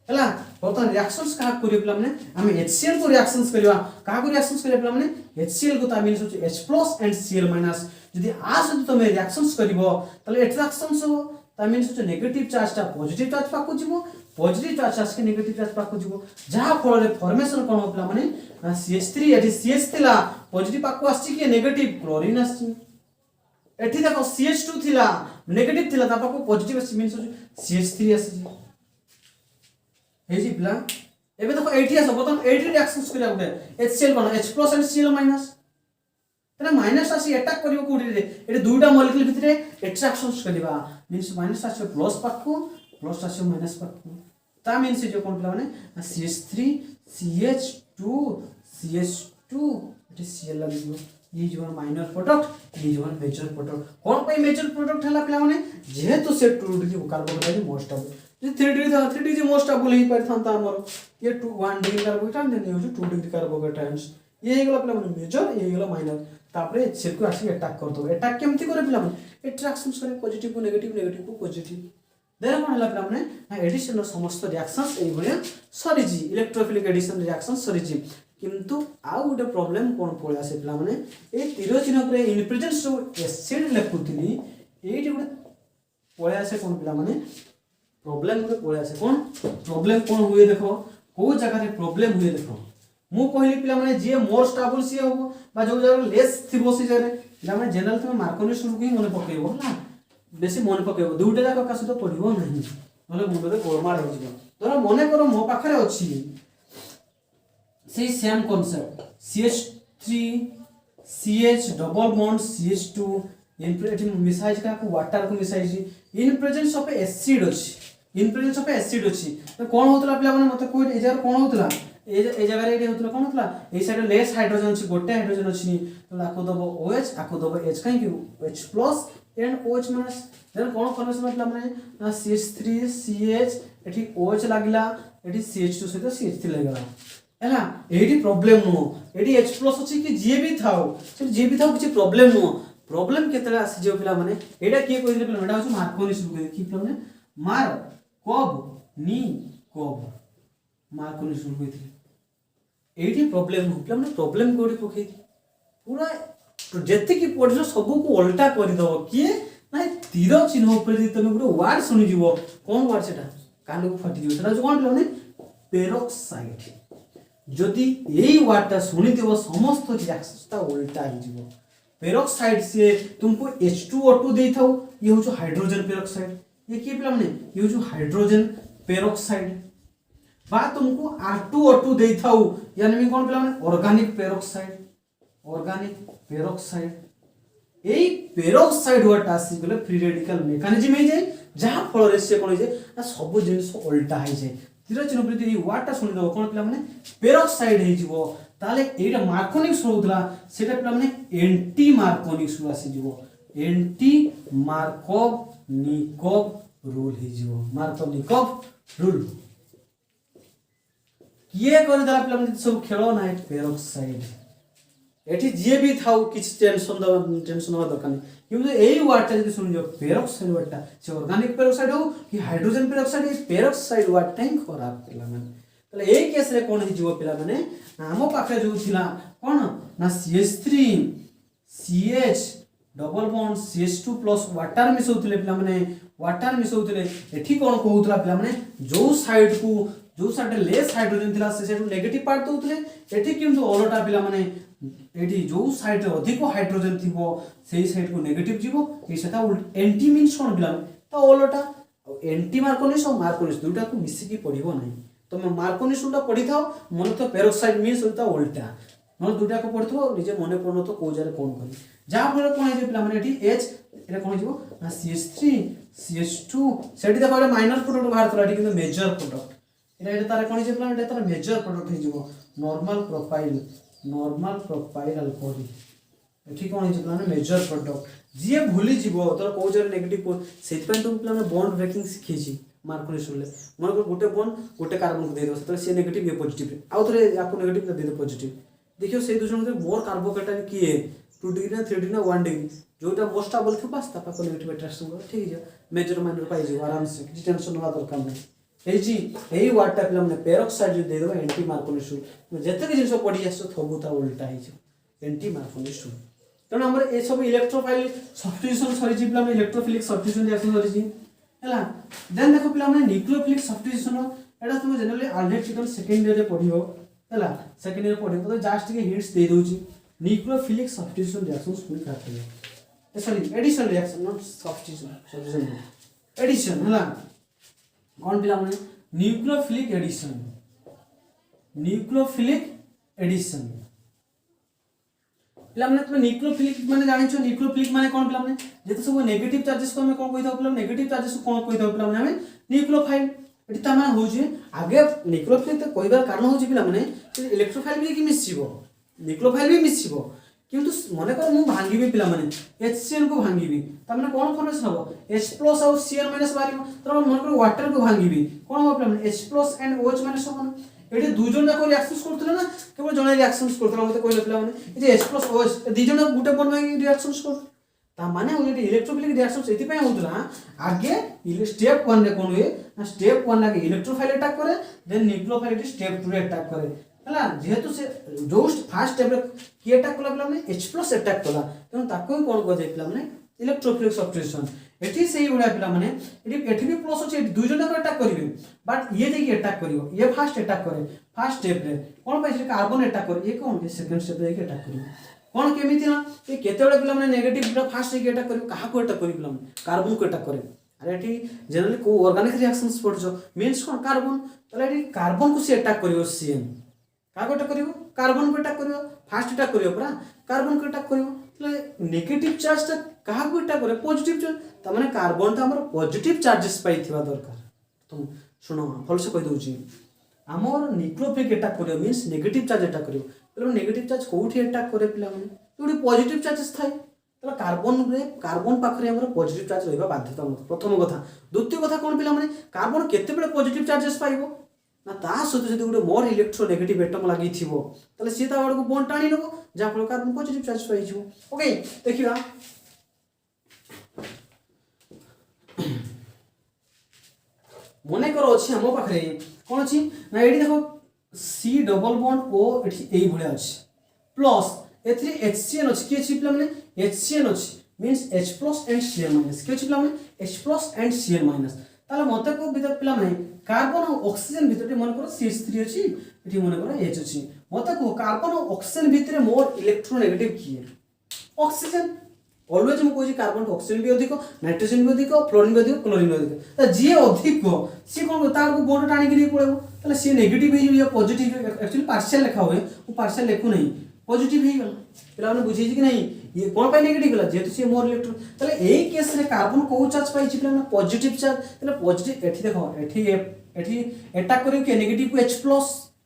हला बर्तन रिएक्शंस का करियो पिला माने हम HCl को रिएक्शंस करिवा का को रिएक्शंस करियो पिला माने HCl को ता मीन्स होचे H+ एंड Cl- यदि आ सहित तुम रिएक्शंस करिवो तले अट्रैक्शंस हो ता मीन्स होचे नेगेटिव चार्ज ता पॉजिटिव चार्ज पाको जिवो पॉजिटिव चार्ज के नेगेटिव चार्ज पाको जिवो जहा फल रे फॉर्मेशन कोन हो पिला माने ना CH3 एठी CH थिला पॉजिटिव पाको आछि कि नेगेटिव क्लोरीन आछि एठी देखो CH2 थिला नेगेटिव थिला ता पाको पॉजिटिव आछि मीन्स होचे CH3 आछि हेजी पिला एबे देखो 80 आसो बतन 80 रिएक्शंस करिया गुटे HCl बन H+ एंड Cl- तने माइनस आसी अटैक करियो कोडी रे एटे दुटा मॉलिक्यूल भितरे अट्रैक्शंस करिवा मींस माइनस आसी प्लस पाखु प्लस आसी माइनस पाखु ता मींस जो कोन पिला माने CH3 CH2 CH2 एटे Cl लागो ये जो माइनर प्रोडक्ट ये जो मेजर प्रोडक्ट कोन पे मेजर प्रोडक्ट हला पिला माने जेहेतु से 2 डिग्री कार्बोकेटायन मोस्ट ऑफ जे 3 डिग्री मोस्ट स्टेबल ही पर थांता हमर ये 1 डिग्री कार्बोकेटायन देन ये 2 डिग्री कार्बोकेटायंस ये हेगला पिला माने मेजर ये हेगला माइनर तापरे HCl को आसी अटैक कर दो अटैक केमति करे पिला माने अट्रैक्शंस करे पॉजिटिव को नेगेटिव नेगेटिव को पॉजिटिव देन कोन हला पिला माने एडिशन रो समस्त रिएक्शंस एई भलिया सरी जी इलेक्ट्रोफिलिक एडिशन रिएक्शंस सरी जी किंतु आ गोटे प्रॉब्लम कोन पळे आसे पिला माने ए तीर चिन्ह करे इन प्रेजेंस ऑफ एसिड लेखुतली एठी गोटे पळे आसे कोन पिला माने प्रॉब्लम को पळे आसे कोन प्रॉब्लम कोन हुए देखो को जगह रे प्रॉब्लम हुए देखो मु कहली पिला माने जे मोर स्टेबल सी हो बा जो जगह लेस थिबो सी जरे पिला माने जनरल तुम मार्कोनी शुरू ही मने पकेबो ना बेसी मने पकेबो दुटा जाक का सहित पढिबो नाही नले मुंडे गोरमाळ हो जिवो तोरा मने करो मो पाखरे अछि से same concept CH3 CH double bond CH2 in presence मिसाइज का वाटर को मिसाइज इन प्रेजेंस ऑफ एसिड अछि इन प्रेजेंस ऑफ एसिड अछि तो कोन होतला पिला माने मते कोइ ए जगह कोन होतला ए जगह रे होतला कोन होतला ए साइड लेस हाइड्रोजन अछि गोटे हाइड्रोजन अछि तो आको दबो OH आको दबो H काई कि H+ एंड OH- देन कोन फॉर्मेशन होतला माने CH3 CH एठी OH लागिला एठी CH2 सहित CH3 लागला हैला एडी प्रॉब्लम नो एडी H+ अछि कि जे भी थाओ से जे भी थाओ किछि प्रॉब्लम नो प्रॉब्लम केतले आसी जे पिला माने एटा के कहिले पिला एटा होछ मार्कोनी सुरु कि पिला माने मार कब नी कब मार्कोनी सुरु कहिथिले एठी प्रॉब्लम पिला माने प्रॉब्लम कोडी पखै पूरा जेते की पढिलो सब को उल्टा कर दो किए ना तीर चिन्ह ऊपर जे तमे गुरो वर्ड सुनि जीवो कोन वर्ड सेटा कान को फटी जीवो सेटा कोन पिला माने पेरोक्साइड जदि यही वर्डटा सुनि देबो समस्त रिएक्शनटा उल्टा हो जीवो पेरोक्साइड से तुमको H2O2 दे थाओ ये हो जो हाइड्रोजन पेरोक्साइड ये की पिला माने ये हो जो हाइड्रोजन पेरोक्साइड बा तुमको R2O2 दे थाओ यानी में कोन पिला माने ऑर्गेनिक पेरोक्साइड এই পেরক্সাইড ওয়াটা আসি গলে ফ্রি রেডিকাল মেকানিজম হয়ে যায় যাহা ফলরে সে কোন হয়ে না সব জিনিস উল্টা হয়ে যায় তীর চিহ্ন প্রতি এই ওয়ার্ডটা শুনি দেব কোন পিলা মানে পেরক্সাইড হয়ে যাব তাহলে এইটা মার্কোনিক শুরুলা সেটা পিলা মানে এন্টি মার্কোনিক শুরু আসি যাব এন্টি মার্কভ নিকভ রুল হয়ে যাব মার্কভ নিকভ রুল কিয়ে করে দেলা পিলা মানে সব খেলো না পেরক্সাইড এটি যে বি থাও কিছু টেনশন হওয়া দরকার নেই কিন্তু এই ওয়ার্ডটা যদি শুনি যাও পেরক্সাইড ওয়ার্ডটা সে অর্গানিক পেরক্সাইড হোক কি হাইড্রোজেন পেরক্সাইড এই পেরক্সাইড ওয়ার্ডটা ହିଁ ଖରାପ ପିଲାମାନେ তাহলে এই কেসরে কোন ହେଇଯିବ ପିଲାମାନେ ଆମ ପାଖରେ ଯୋଉ ଥିଲା কোন ନା CH3 CH double bond CH2 plus water मिसौथिले पिलाମାନେ वाटर मिसौथिले एठी कोन कहउतला पिलाମାନେ जो साइड लेस हाइड्रोजन थिला से साइड नेगेटिव पार्ट दउथिले एठी किंतु ओलोटा पिलाମାନେ एठी जो साइड अधिक हाइड्रोजन थिबो सेही साइड को नेगेटिव जीवो ए सेटा एंटी मींस कोन पिलाମାନେ त ओलोटा एंटी मार्कोनिस और मार्कोनिस दुटा को मिसी की पढिबो नै तमे मार्कोनिस उटा पढि थाओ मन तो पेरोक्साइड मींस उटा उल्टा न दुटा को पढथो निजे मने पडनो तो को जारे कोन करी जा फल कोन हे पिलाମାନେ एठी H एटा कोन जीवो ना CH3 CH2 सेठी देखो एटा माइनर प्रोडक्ट बाहर तला एठी किंतु मेजर प्रोडक्ट एटा तार कोन जे पिलाମାନେ एटा तार मेजर प्रोडक्ट हे जीवो नॉर्मल प्रोफाइल अल्कोहल एठी कोन हे पिलाମାନେ मेजर प्रोडक्ट जे भूली जीवो तोर को जारे नेगेटिव सेति पय तुम पिलाମାନେ बॉन्ड ब्रेकिंग सिखि छी मार्कोनिस ले मन को गोटे बॉन्ड गोटे कार्बन को दे दो तो से नेगेटिव ये पॉजिटिव आउ थरे याको नेगेटिव दे दो पॉजिटिव देखियो से दुजन के मोर कार्बोकेटन की है 2 डिग्री ना 3 डिग्री ना 1 डिग्री जोटा मोस्ट स्टेबल थे पास तापा को नेगेटिव अट्रैक्शन को ठीक है मेजर माइनर पाई जे आराम से किछि टेंशन होवा दरकार नै ए जी एही वाटर पिला माने पेरोक्साइड जो दे दो एंटी मार्कोनिस जते के जिंस पडी आसो थबुता उल्टा है जो एंटी मार्कोनिस तण हमर ए सब इलेक्ट्रोफाइल सब्स्टिट्यूशन सरी जी पिला माने इलेक्ट्रोफिलिक सब्स्टिट्यूशन रिएक्शन सरी जी हला देन देखो पिला माने न्यूक्लियोफिलिक सब्स्टिट्यूशन एटा तुम जनरली आल्डेटिकल सेकेंड ईयर रे पढियो हला सेकेंड ईयर पढियो तो जस्ट के हिंट्स दे दोची न्यूक्लियोफिलिक सब्स्टिट्यूशन रिएक्शंस कोन करते हैं sorry addition reaction not substitution addition हला कौन पिला माने न्यूक्लियोफिलिक एडिशन पिला माने तुम न्यूक्लियोफिलिक माने जानि छ न्यूक्लियोफिलिक माने कोन पिला माने जेते सब नेगेटिव चार्जेस को हम कोन कहि दो पिला नेगेटिव चार्जेस को कोन कहि दो पिला माने हम न्यूक्लियोफाइल एटी ता माने हो जे आगे न्यूक्लियोफिलिक त कहिबार कारण हो जे पिला माने इलेक्ट्रोफाइल भी कि मिसिबो न्यूक्लियोफाइल भी मिसिबो किंतु मने कर मु भांगीबी पिला माने HCl को भांगीबी त माने कोन फॉर्मेशन हो H+ और Cl- बारिबो त मन कर वाटर को भांगीबी कोन हो पिला माने H+ एंड OH- समान एटी दुई जन जाको रिएक्शंस करथले ना केवल जने रिएक्शंस करथला मते कहले पिला माने ए H+ OH दुई जन गुटे बॉन्ड भांगी रिएक्शंस कर ता माने हो जे इलेक्ट्रोफिलिक रिएक्शंस एति पय होतला आगे स्टेप 1 रे कोन हुए ना स्टेप 1 आगे इलेक्ट्रोफाइल अटैक करे देन न्यूक्लियोफाइल स्टेप 2 रे अटैक करे हला जेहेतु से जो फर्स्ट स्टेप रे की अटैक कला पिला माने H+ अटैक कला तन ताको कोन को जे पिला माने इलेक्ट्रोफिलिक सब्स्टिट्यूशन एठी सेही उडा पिला माने एठी भी प्लस अछि दुई जन को अटैक करिवे बट ये जे की अटैक करियो ये फर्स्ट अटैक करे फर्स्ट स्टेप रे कोन पय से कार्बन अटैक करे ये कोन सेकंड स्टेप रे के अटैक करियो कोन केमिति ना ये केते बडा पिला माने नेगेटिव पिला फर्स्ट के अटैक करियो कहा को अटैक करियो पिला माने कार्बन को अटैक करे अरे एठी जनरली को ऑर्गेनिक रिएक्शंस पडजो मींस कोन कार्बन तले एठी कार्बन को से अटैक करियो CN का को अटैक करियो कार्बन को अटैक करियो फर्स्ट अटैक करियो पूरा कार्बन को अटैक करियो तले नेगेटिव चार्ज ता कहा को अटैक करे पॉजिटिव चार्ज त माने कार्बन ता हमर पॉजिटिव चार्जेस पाई थिबा दरकार तुम सुनो फल से कहि दोची हमर न्यूक्लियोफिलिक अटैक करियो मींस नेगेटिव चार्ज अटैक करियो तले नेगेटिव चार्ज कोठी अटैक करे पिला माने जोडी पॉजिटिव चार्जेस थाई तले कार्बन पाखरे हमर पॉजिटिव चार्ज रहबा बाध्यतामूलक प्रथम कथा द्वितीय कथा कोन पिला माने कार्बन केते बेले पॉजिटिव चार्जेस पाइबो ना ता सहित जदि गोटे मोर इलेक्ट्रोनेगेटिव एटम लागि थिबो तले सी ता वाडको बॉन्ड टाणी नबो जा फल कार्बन पॉजिटिव चार्ज पाइ छिबो ओके देखिबा मन कर अच्छी आम पाखे कौन अच्छी ना ये देख सी डबल बॉन्ड ओ ये भाया अच्छे प्लस एथि HCN अच्छी किए अच्छी पे HCN अच्छी means H plus and CN minus किए अच्छी पे H plus and CN minus ताले मते को भीतर पिला माने कार्बन और ऑक्सीजन भीतर मन कर CH3 अच्छी एठी मन कर H अच्छी मते को कार्बन और ऑक्सीजन भीतर मोर इलेक्ट्रोनेगेटिव किए ऑक्सीजन ऑलवेज मैं कहूँ कार्बन टू ऑक्सीजन भी अधिक नाइट्रोजन भी अधिक फ्लोरीन भी अधिक क्लोरीन भी अधिक जी अधिक सी कौन तार को बॉन्ड टाणी पड़े ताले सी नेगेटिव हो पॉजिटिव एक्चुअली पार्शियल लिखा हुए वो पार्शियल लिखु नहीं पॉजिटिव हो गला पिला माने बुझी कि नहीं ये कौन पाई नेगेटिव गला जेतु सी मोर इलेक्ट्रॉन ताले एई केस रे कार्बन को चार्ज पाई छि पिला पॉजिटिव चार्ज ताले पॉजिटिव एठी देखो एठी अटैक करियो के नेगेटिव को H+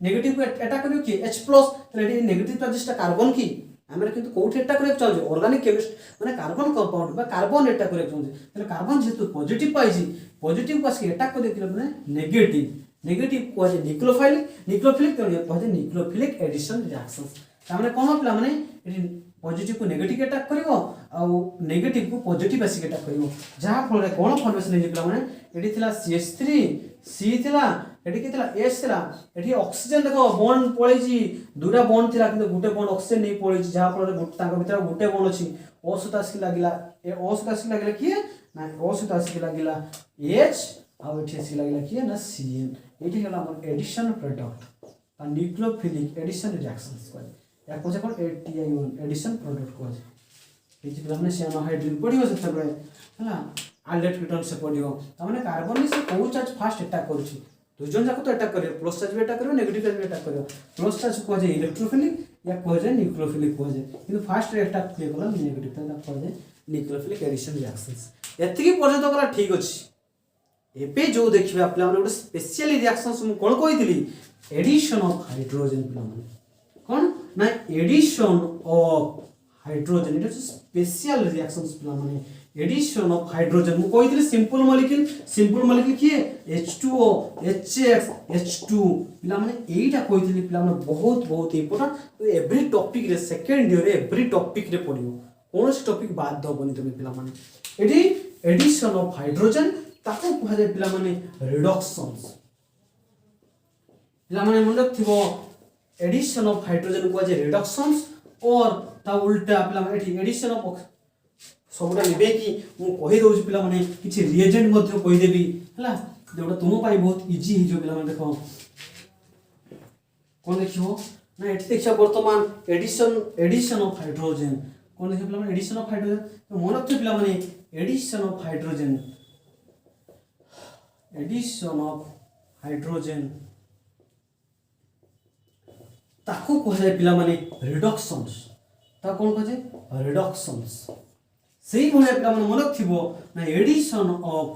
नेगेटिव को अटैक करियो के H+ ताले एठी नेगेटिव चार्जटा कार्बन की आमरे किंतु कोठी अटैक करके चल ऑर्गेनिक केमिस्ट माने कार्बन कंपाउंड बा कार्बन अटैक करके चल ताले कार्बन जेतु पॉजिटिव पाई छि पॉजिटिव पास के अटैक कर देखिले माने नेगेटिव को जे न्यूक्लियोफिलिक तो ये न्यूक्लियोफिलिक एडिशन रिएक्शंस तामने कोन पिला माने एठी पॉजिटिव को नेगेटिव अटैक करिवो आ नेगेटिव को पॉजिटिव आसी अटैक करिवो जहा फल रे कोन फॉर्मेशन हे पिला माने एठी थिला CH3 C थिला एठी के थिला H थिला एठी ऑक्सीजन देखो बॉन्ड पळै छि दुटा बॉन्ड थिला किंतु गुटे बॉन्ड ऑक्सीजन नै पळै छि जहा फल रे गुटे ताको भीतर गुटे बॉन्ड अछि O सहित आसी लागिला ए O सहित आसी लागिला किए ना O सहित आसी लागिला H आ एठी आसी लागिला किए ना CN एठी हला हमर एडिशन प्रोडक्ट आ न्यूक्लियोफिलिक एडिशन रिएक्शंस को या कोसे कोन ATI1 एडिशन प्रोडक्ट को ए जे हमने सियानो हाइड्रोजन पडियो से तबे हला आल्डेट कीटन से पडियो तमने कार्बन से को चार्ज फास्ट अटैक करू छी दु जन जाको तो अटैक करियो प्लस चार्ज भी अटैक करियो नेगेटिव चार्ज भी अटैक करियो प्लस चार्ज को जे इलेक्ट्रोफिलिक या को जे न्यूक्लियोफिलिक को जे किंतु फास्ट रे अटैक किए गला नेगेटिव ता को जे न्यूक्लियोफिलिक एडिशन रिएक्शंस एतिकी पर्यंत गला ठीक अछि एबे जो देखिबे आपला हमने ଗୋଟେ स्पेशल रिएक्शंस मु कोन कहितली एडिशन ऑफ हाइड्रोजन पिला माने कौन ना addition of hydrogen it is special reactions पिला माने एडिशन ऑफ हाइड्रोजन मु कहितले सिंपल मॉलिक्यूल किए H2O HX H2 पिला माने एटा कहितले पिला माने बहुत इंपोर्टेंट एवरी टॉपिक रे सेकंड ईयर एवरी टॉपिक रे पढियो कोन से टॉपिक बाद दबनी तुम पिला माने एडी एडिशन ऑफ हाइड्रोजन ताको कह जाय पिला माने रिडक्शंस पिला माने मन रखथिबो एडिशन ऑफ हाइड्रोजन को जे रिडक्शंस और ता उल्टा पिला माने एठी एडिशन ऑफ सबुडा लेबे कि मु कहि दउछि पिला माने किछि रिएजेंट मध्ये कहि देबी हला जेटा तुम पाई बहुत इजी हि जो पिला माने देखो कोन देखियो ना एठी देखिया वर्तमान एडिशन ऑफ हाइड्रोजन कोन देखियो पिला माने एडिशन ऑफ हाइड्रोजन तो मन रखथिबो पिला माने एडिशन ऑफ हाइड्रोजन ताको कह जाय पिला माने रिडक्शंस ता कोन कह जाय रिडक्शंस सेही भले पिला माने मन रखथिबो ना एडिशन ऑफ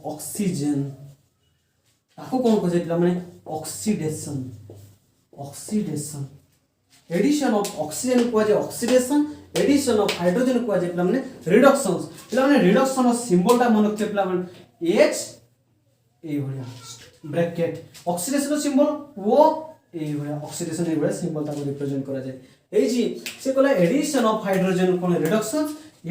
ऑक्सीजन ताको कोन कह जाय पिला माने ऑक्सीडेशन एडिशन ऑफ ऑक्सीजन को जाय ऑक्सीडेशन एडिशन ऑफ हाइड्रोजन को जाय पिला माने रिडक्शंस पिला माने रिडक्शन ऑफ सिंबल ता मन रखथिबो पिला माने H ए भलिया ब्रैकेट ऑक्सीडेशन सिंबल वो ए भलिया ऑक्सीडेशन ए भलिया सिंबल ता को रिप्रेजेंट करा जाय ए जी से कहला एडिशन ऑफ हाइड्रोजन कोन reduction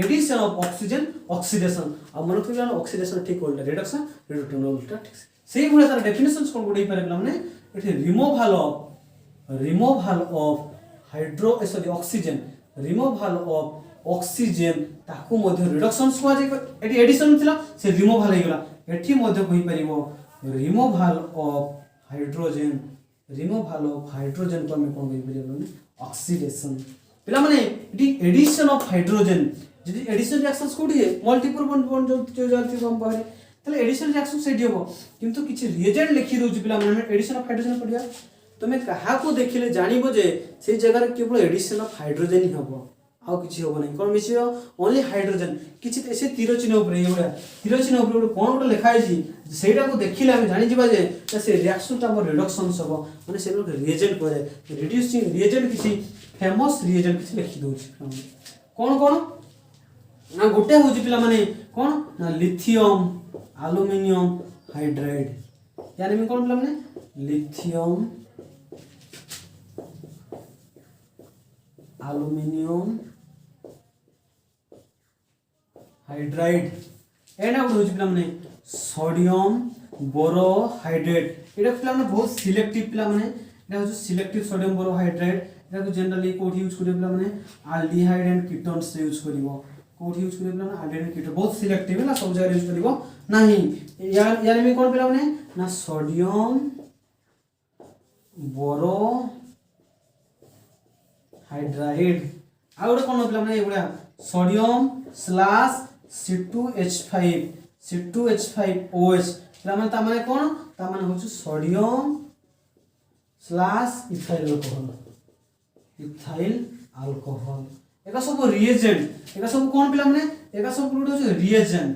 addition of oxygen oxidation अब मन तो जानो ऑक्सीडेशन ठीक उल्टा रिडक्शन रिडक्शन उल्टा ठीक सेही भलिया तार डेफिनेशंस कोन गुडे पारे माने एठी removal of oxygen removal of oxygen ताको मध्ये रिडक्शंस को जाय एठी एडिशन थिला से रिमूवल हे गला एठी मध्ये कहि परिबो रिमूवल ऑफ हाइड्रोजन को हम कोन कहि परिबो ऑक्सीडेशन पिला माने इटी एडिशन ऑफ हाइड्रोजन जदि एडिशन रिएक्शंस कोडी है मल्टीपल बॉन्ड जो जाति हम बाहर तले एडिशन रिएक्शन सेडी हो किंतु किछि रिएजेंट लिखि दोज पिला माने एडिशन ऑफ हाइड्रोजन पडिया तमे कहा को देखिले जानिबो जे से जगह रे केवल एडिशन ऑफ हाइड्रोजन ही हबो आउ किछि होबो नै कोन मिसियो ओनली हाइड्रोजन किछि ऐसे तीर चिन्ह ऊपर ये बडा तीर चिन्ह ऊपर कोन उडा लिखा है जी सेटा को देखिले हम जानि जिबा जे से रिएक्शन ता हमर रिडक्शन हबो माने से लोग रिएजेंट को जाय रिड्यूसिंग रिएजेंट किछि फेमस रिएजेंट किछि लिखि दोछ कोन ना गोटे हो पिला माने कोन ना लिथियम एल्युमिनियम हाइड्राइड यानी में कोन पिला माने लिथियम एल्युमिनियम हाइड्राइड एटा गुड होची पिला माने सोडियम बोरोहाइड्रेट एटा पिला माने बहुत सिलेक्टिव पिला माने एटा होची सिलेक्टिव सोडियम बोरोहाइड्रेट एटा को जनरली कोठी यूज करियो पिला माने एल्डिहाइड एंड कीटोन्स यूज करियो कोठी यूज करियो पिला माने एल्डिहाइड एंड कीटोन बहुत सिलेक्टिव है ना सब जगह यूज करियो नहीं यानी में कोन पिला माने ना सोडियम बोरो हाइड्राइड आउट कोन पिला माने एबडा सोडियम स्लैश C2H5 C2H5OH पिला माने ता माने कोन ता माने होछु सोडियम स्लैश इथाइल अल्कोहल एका सब रिएजेंट एका सब कोन पिला माने एका सब गुड होछु रिएजेंट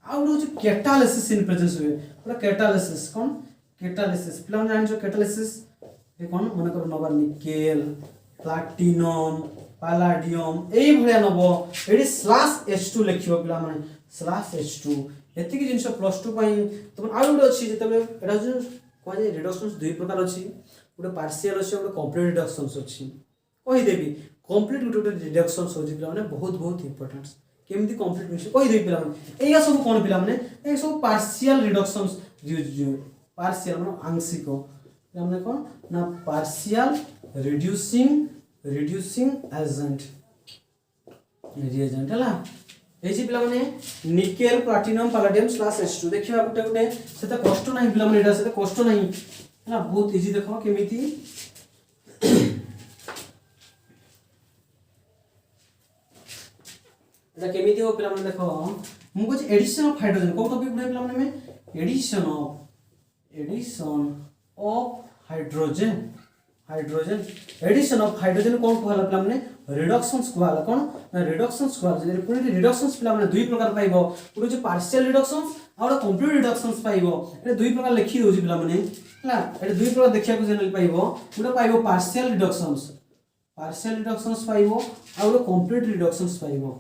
आउट होछु कैटालिसिस इन प्रेजेंस हुए पूरा कैटालिसिस कोन कैटालिसिस पिला माने जानि जो कैटालिसिस ए कोन माने कर नबा निकेल प्लैटिनम पैलाडियम एई भलिया नबो एडी /H2 लिखियो पिला माने /H2 एतिकी जिंस प्लस 2 पई तमन आउट गुड अछि जेतबे एडा जो कोजे रिडक्शंस दुई प्रकार अछि गोटे पार्शियल अछि गोटे कंप्लीट रिडक्शंस अछि कहि देबी कंप्लीट गोटे रिडक्शंस होजी पिला माने बहुत बहुत इंपोर्टेंट केमती कंप्लीट मिक्स कहि देबी पिला माने एया सब कोन पिला माने ए सब पार्शियल रिडक्शंस यूज पार्शियल माने आंशिक पिला माने कोन ना पार्शियल रिड्यूसिंग एजेंट रिएजेंट हला एजी पिला माने निकेल प्लैटिनम पैलाडियम /H2 देखिबा गुटे गुटे सेते कष्ट नाही पिला माने एटा सेते कष्ट नाही हला बहुत इजी देखो केमिति एटा केमिति हो पिला माने देखो मु कुछ एडिशन ऑफ हाइड्रोजन को टॉपिक पढे पिला माने में addition of hydrogen addition of hydrogen कौन कहला पिला माने रिडक्शंस कहला कोन ना रिडक्शंस कहला जे पुनी रिडक्शंस पिला माने दुई प्रकार पाइबो पुनी जे पार्शियल रिडक्शंस और कंप्लीट रिडक्शंस पाइबो ए दुई प्रकार लिखि दोजी पिला माने हला ए दुई प्रकार देखिया को जनरल पाइबो पुरा पाइबो पार्शियल रिडक्शंस पाइबो और कंप्लीट रिडक्शंस पाइबो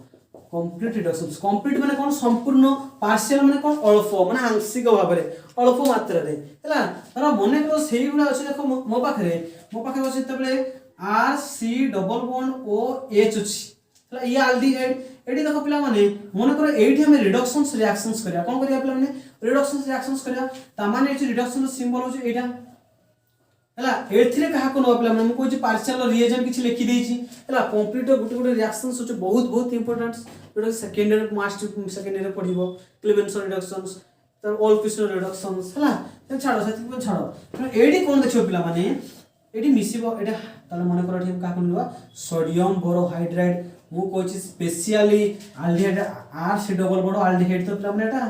कंप्लीट माने कोन संपूर्ण पार्शियल माने कोन अल्प माने आंशिक भाव रे अल्प मात्रा रे हला तरा मने करो सेही गुडा अछि देखो मो पाखरे अछि तबले RC डबल बॉन्ड OH अछि हला ई एल्डिहाइड एडी देखो पिला माने मने करो एठी हम रिडक्शंस रिएक्शंस करिया कोन करिया पिला माने रिडक्शंस रिएक्शंस करिया ता माने एठी रिडक्शन सिंबल होछि एटा हला एथिले कहा को न पिला माने कोइ पार्शियल रिएजेंट किछि लिखि देछि हला कंप्लीट गुटे रिएक्शंस होछि बहुत इंपोर्टेंट जोटा सेकेंडरी मास्टर सेकेंडरी पढिबो क्लेवेंसन रिडक्शंस तर ऑल पिस्टन रिडक्शंस हला त छाडो सेति को छाडो एडी कोन देखियो पिला माने एडी मिसिबो एटा ताले माने कर हम का कोनवा सोडियम बोरोहाइड्रेट मु कोछि specially aldehyde RC double bond aldehyde तो पिला माने एटा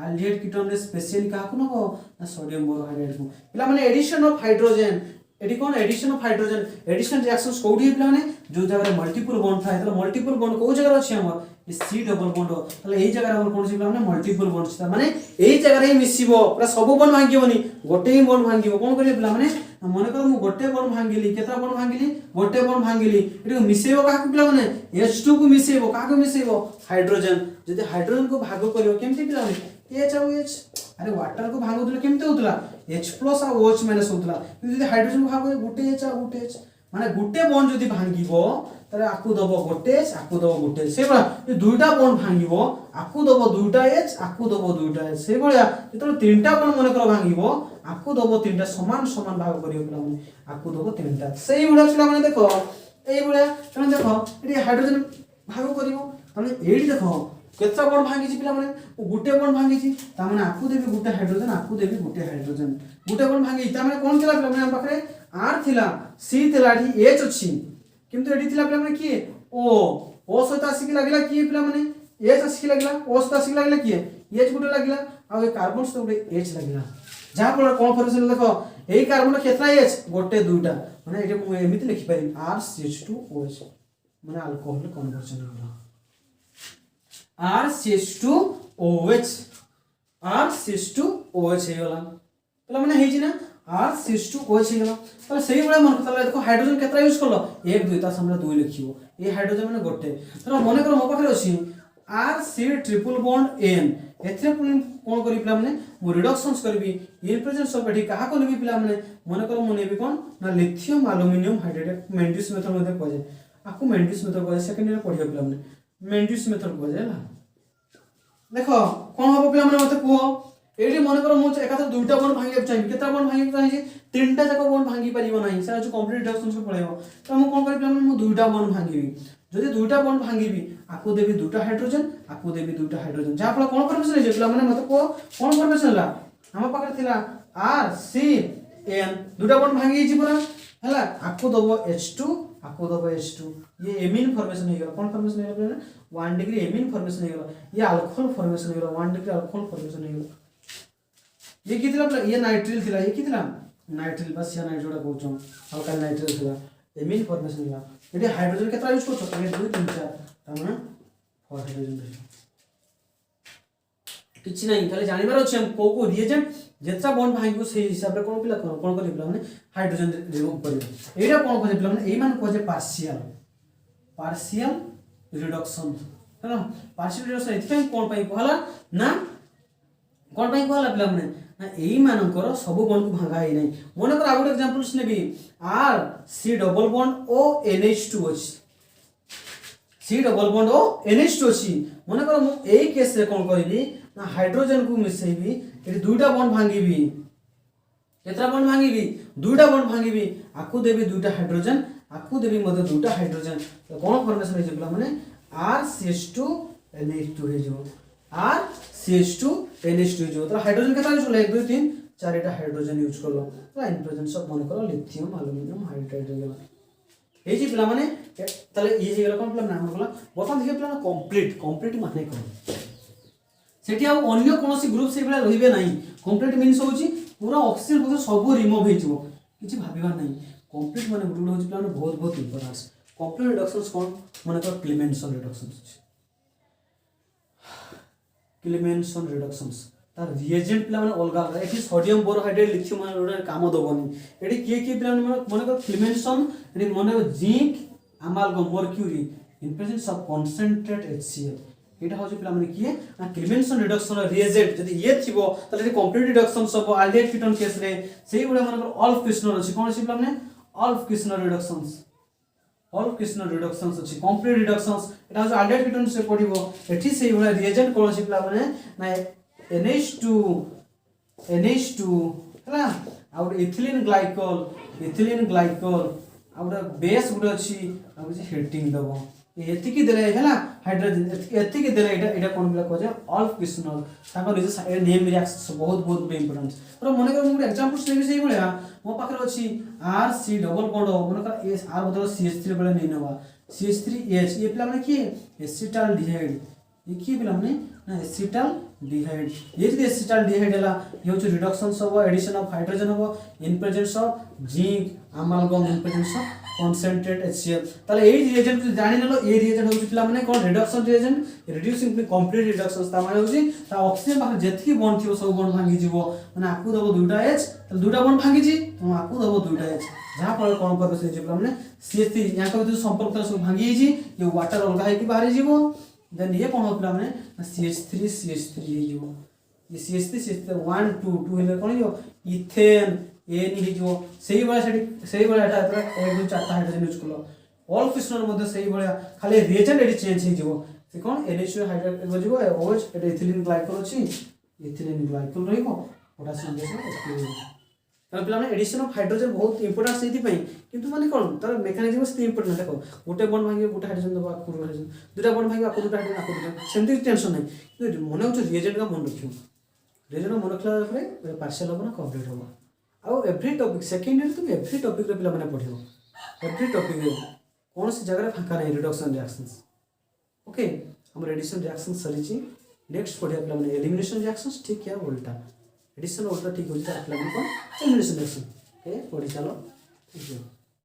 एल्डिहाइड कीटोन रे स्पेशली का को नको ना सोडियम बोरोहाइड्रेट को पिला माने एडिशन ऑफ हाइड्रोजन एडी कोन addition of hydrogen addition reactions कोडी पिला माने जो जगह मल्टीपल बॉन्ड थाए तो मल्टीपल बॉन्ड को जगह अछि हमर ए C डबल बॉन्ड तले एई जगह हमर कोन पिला माने मल्टीपल बॉन्ड छ माने एई जगह रे मिसिबो पूरा सब बॉन्ड भांगिबोनी गोटे ही बॉन्ड भांगिबो कोन करियो पिला माने मने कर मु गोटे बॉन्ड भांगिली केता बॉन्ड भांगिली गोटे बॉन्ड भांगिली एटी मिसेबो का पिला माने H2 को मिसेबो का को मिसेबो हाइड्रोजन जदि हाइड्रोजन को भाग करियो केमति पिला माने H और H अरे वाटर को भाग होतले केमते होतला H+ और OH- होतला जदि हाइड्रोजन को भाग गोटे H और गोटे H माने गुटे बॉन्ड जदि भांगिबो तरे आकु दबो गोटे H आकु दबो गोटे से बळा ए दुईटा बॉन्ड भांगिबो आकु दबो दुईटा H आकु दबो दुईटा H से बळा जेतले तीनटा बॉन्ड मने कर भांगिबो आकु दबो तीनटा समान समान भाग करियो पिला माने आकु दबो तीनटा सेही बळा पिला माने देखो एई बळा तने देखो एटी हाइड्रोजन भाग करियो तने एडी देखो केता बॉन्ड भांगी पिला माने गुटे बॉन्ड भांगी ता माने आकु देबी गुटे हाइड्रोजन गुटे बॉन्ड भांगी ता माने कोन थिला पिला माने हम पाखरे R थिला C थिला एठी H अछि किंतु एठी थिला पिला माने की O सहित आसी की लागला की पिला माने H आसी की लागला O सहित आसी की लागला की H गुटे लागला आ ए कार्बन सहित गुटे H लागला जहा पर कोन फॉर्मेशन देखो एई कार्बन केतना H गोटे दुईटा माने एठी मु एमिति लिखि पारि RCH2OH माने अल्कोहल कन्वर्जन होला RCH2OH हे होला पला माने हेजी ना RCH2OH हे होला तले सेही बळे मन तले देखो हाइड्रोजन केतरा यूज करलो 1 2 ता सामने 2 लिखिबो ए हाइड्रोजन माने गोटे तले मने कर मो पाखरे अछि RC ट्रिपल बॉन्ड N एथरे कोन करी पिला माने मो रिडक्शंस करबी इन प्रेजेंस ऑफ एठी कहा को लेबी पिला माने मने कर मो नेबी कोन ना lithium aluminium hydrate Mendis method मध्ये कहे आकु मेंडिस मेथड कहे सेकेंड ईयर पढियो पिला माने मेंडिस मेथड कहे हला देख कौन हम पे मत कह ये मन कर मुझे एकाथर दुईटा बॉन्ड भांगे चाहिए केता बॉन्ड भांगे चाहिए तीनटा जाक बॉन्ड भांगी पारिबो नाही से जो कंप्लीट रिडक्शन को पळेबो तो हम कोन करि मु दुईटा बॉन्ड भांगीबी जदि दुईटा बॉन्ड भांगीबी आकु देबी दुईटा हाइड्रोजन आकु देबी दुईटा हाइड्रोजन जा फल कोन फॉर्मेशन हे जेतला माने मत को कोन फॉर्मेशन हला हम पाकर थिला आर सी एन दुईटा बॉन्ड भांगी जी पूरा हला आकु दबो H2 आकु दबो H2 ये एमीन फॉर्मेशन हे गेला कोन फॉर्मेशन हे गेला 1 डिग्री एमीन फॉर्मेशन हे गेला ये अल्कोहल फॉर्मेशन हे गेला 1 डिग्री अल्कोहल फॉर्मेशन हे गेला ये कितला ये नाइट्रिल थिला ये कितला नाइट्रिल बस या नाइट्रोडा कहउछो अल्काइल नाइट्रिल थिला एमीन फॉर्मेशन हिला एडी हाइड्रोजन केतरा यूज करछो 1 2 3 4 तामाने 4 हाइड्रोजन रहयो किछि नाही खाली जानिबार अछि हम को रिएजेंट जेतसा बॉन्ड भांगो से हिसाब रे कोन पिला कोन करिबला माने हाइड्रोजन रिमूव करियो एडा कोन कहिबला माने एई मान को जे पार्शियल रिडक्शन है पार्शियल रिडक्शन इथि कोन पई कहला ना कोन पई कहला पिला माने ना एई मानकर सब बॉन्ड को भांगा ही नहीं मन कर आगो एग्जांपल्स नेबी R C double bond O NH2 अछि सी डबल बॉन्ड ओ NH2 अछि मन कर मु एई केस रे कोन करिबी ना हाइड्रोजन को मिसेबी एटी दुईटा बॉन्ड भांगीबी केतरा बॉन्ड भांगीबी दुईटा बॉन्ड भांगीबी आकु देबी दुईटा हाइड्रोजन आकु देबी मते दुईटा हाइड्रोजन तो कोन फॉर्मेशन हे जेबला माने RCH2 NH2 हे जो RCH2 NH2 जो तो हाइड्रोजन केतरा यूज 1 2 3 4 टा हाइड्रोजन यूज करलो तो हाइड्रोजन सब मन करो लिथियम एल्युमिनियम हाइड्राइड हे गेला ए जी पिला माने तले ये हे गेला कोन पिला नाम गला बता देखि पिला कंप्लीट माने कोन सेठी आ अन्य कोनोसी ग्रुप से बेला रहिबे नाही कंप्लीट मीन्स होची पूरा ऑक्सीजन पक्ष सब रिमूव हे जिवो किछि भाबिबा नाही कंप्लीट माने गुड होची प्लान बहुत इंपोर्टेंस कंप्लीट रिडक्शंस कोन माने तो क्लेमेंसन रिडक्शंस क्लेमेंसन रिडक्शंस तार रिएजेंट प्ला माने अलगा अलगा एठी सोडियम बोरोहाइड्रेट लिथियम माने काम दबोनी एठी के प्ला माने को क्लेमेंसन एठी माने zinc अमालगम mercury in presence of concentrate HCl एटा होची पिला माने किए ना क्लेमेंसन रिडक्शन रिएजेंट जदि ये थिबो तले कंप्लीट रिडक्शन सब आल्डिहाइड कीटोन केस रे सेही गुडा माने अल्फ क्रिस्टनर अछि कोन अछि पिला माने अल्फ क्रिस्टनर रिडक्शंस अछि कंप्लीट रिडक्शंस एटा होची आल्डिहाइड कीटोन से पडिबो एठी सेही गुडा रिएजेंट कोन अछि पिला माने ना NH2 हला out ethylene glycol out base गुडा अछि आउट हेटिंग दबो एति की देले हला हाइड्रोजन एति की देले एटा कोन बिला को जे अल्फ क्रिस्टनल ताको निजे नेम रिएक्शन बहुत इंपोर्टेंट पर मने कर मु एग्जांपल्स नेबी सेही बळिया मो पाखर अछि RC डबल बॉन्ड मने कर S R बदल CH3 बळे नै नबा CH3H ये पिला माने की एसिटाल्डिहाइड ये की पिला माने ना एसिटाल्डिहाइड ये जे एसिटाल्डिहाइड हला ये होछ रिडक्शन सब एडिशन ऑफ हाइड्रोजन हो इन presence of zinc अमालगम in presence of concentrate HCl ताले ए रिएजेंट जानि नलो ए रिएजेंट होछि पिला माने कोन reduction reagent reducing complete reduction ता माने होछि ता ऑक्सीजन बाहर जेतकी बॉन्ड थिबो सब बॉन्ड भांगी जिवो माने आकु दबो दुटा H ताले दुटा बॉन्ड भांगी जी तो आकु दबो दुटा H जहां पर कोन पर से पिला माने CH3 या को जो संपर्क तर सब भांगी जी ये वाटर अलगा है कि बाहर जिवो देन ये कोन पिला माने CH3 हे जिवो ये CH3 1 2 2 हेले कोन जो इथेन ए नि जो सेही बळा एटा 1 2 4 हाइड्रोजन यूज करलो ऑल क्रिस्टनर मध्ये सेही बळा खाली रिएजेंट एडी चेंज हे जिवो से कोन NH2 हाइड्रोजन हो जिवो OH एटा इथिलीन ग्लाइकॉल अछि इथिलीन ग्लाइकॉल रहिबो पोटेशियम गैस तर पिला माने एडिशन ऑफ हाइड्रोजन बहुत इंपोर्टेंट सेति पई किंतु माने कोन तर मेकानिज्म से इंपोर्टेंट देखो गोटे बॉन्ड भांगे गोटे हाइड्रोजन दबा को हाइड्रोजन दुटा बॉन्ड भांगे आपको दुटा हाइड्रोजन आपको दुटा सेंटी टेंशन नै किंतु मने होछ रिएजेंट का मन रखियो रिएजेंट मन रखला परे पार्शियल होबो ना कंप्लीट होबो आउ एवरी टॉपिक सेकंड ईयर तुम एवरी टॉपिक रे पिला माने पढियो एवरी टॉपिक रे कोन से जगह रे फाका नै रिडक्शन रिएक्शंस ओके हम एडिशन रिएक्शन सरीची नेक्स्ट पढिया पिला माने एलिमिनेशन रिएक्शंस ठीक है उल्टा एडिशन उल्टा ठीक हो जाता है पिला माने एलिमिनेशन रिएक्शन ओके पढि चलो ठीक है।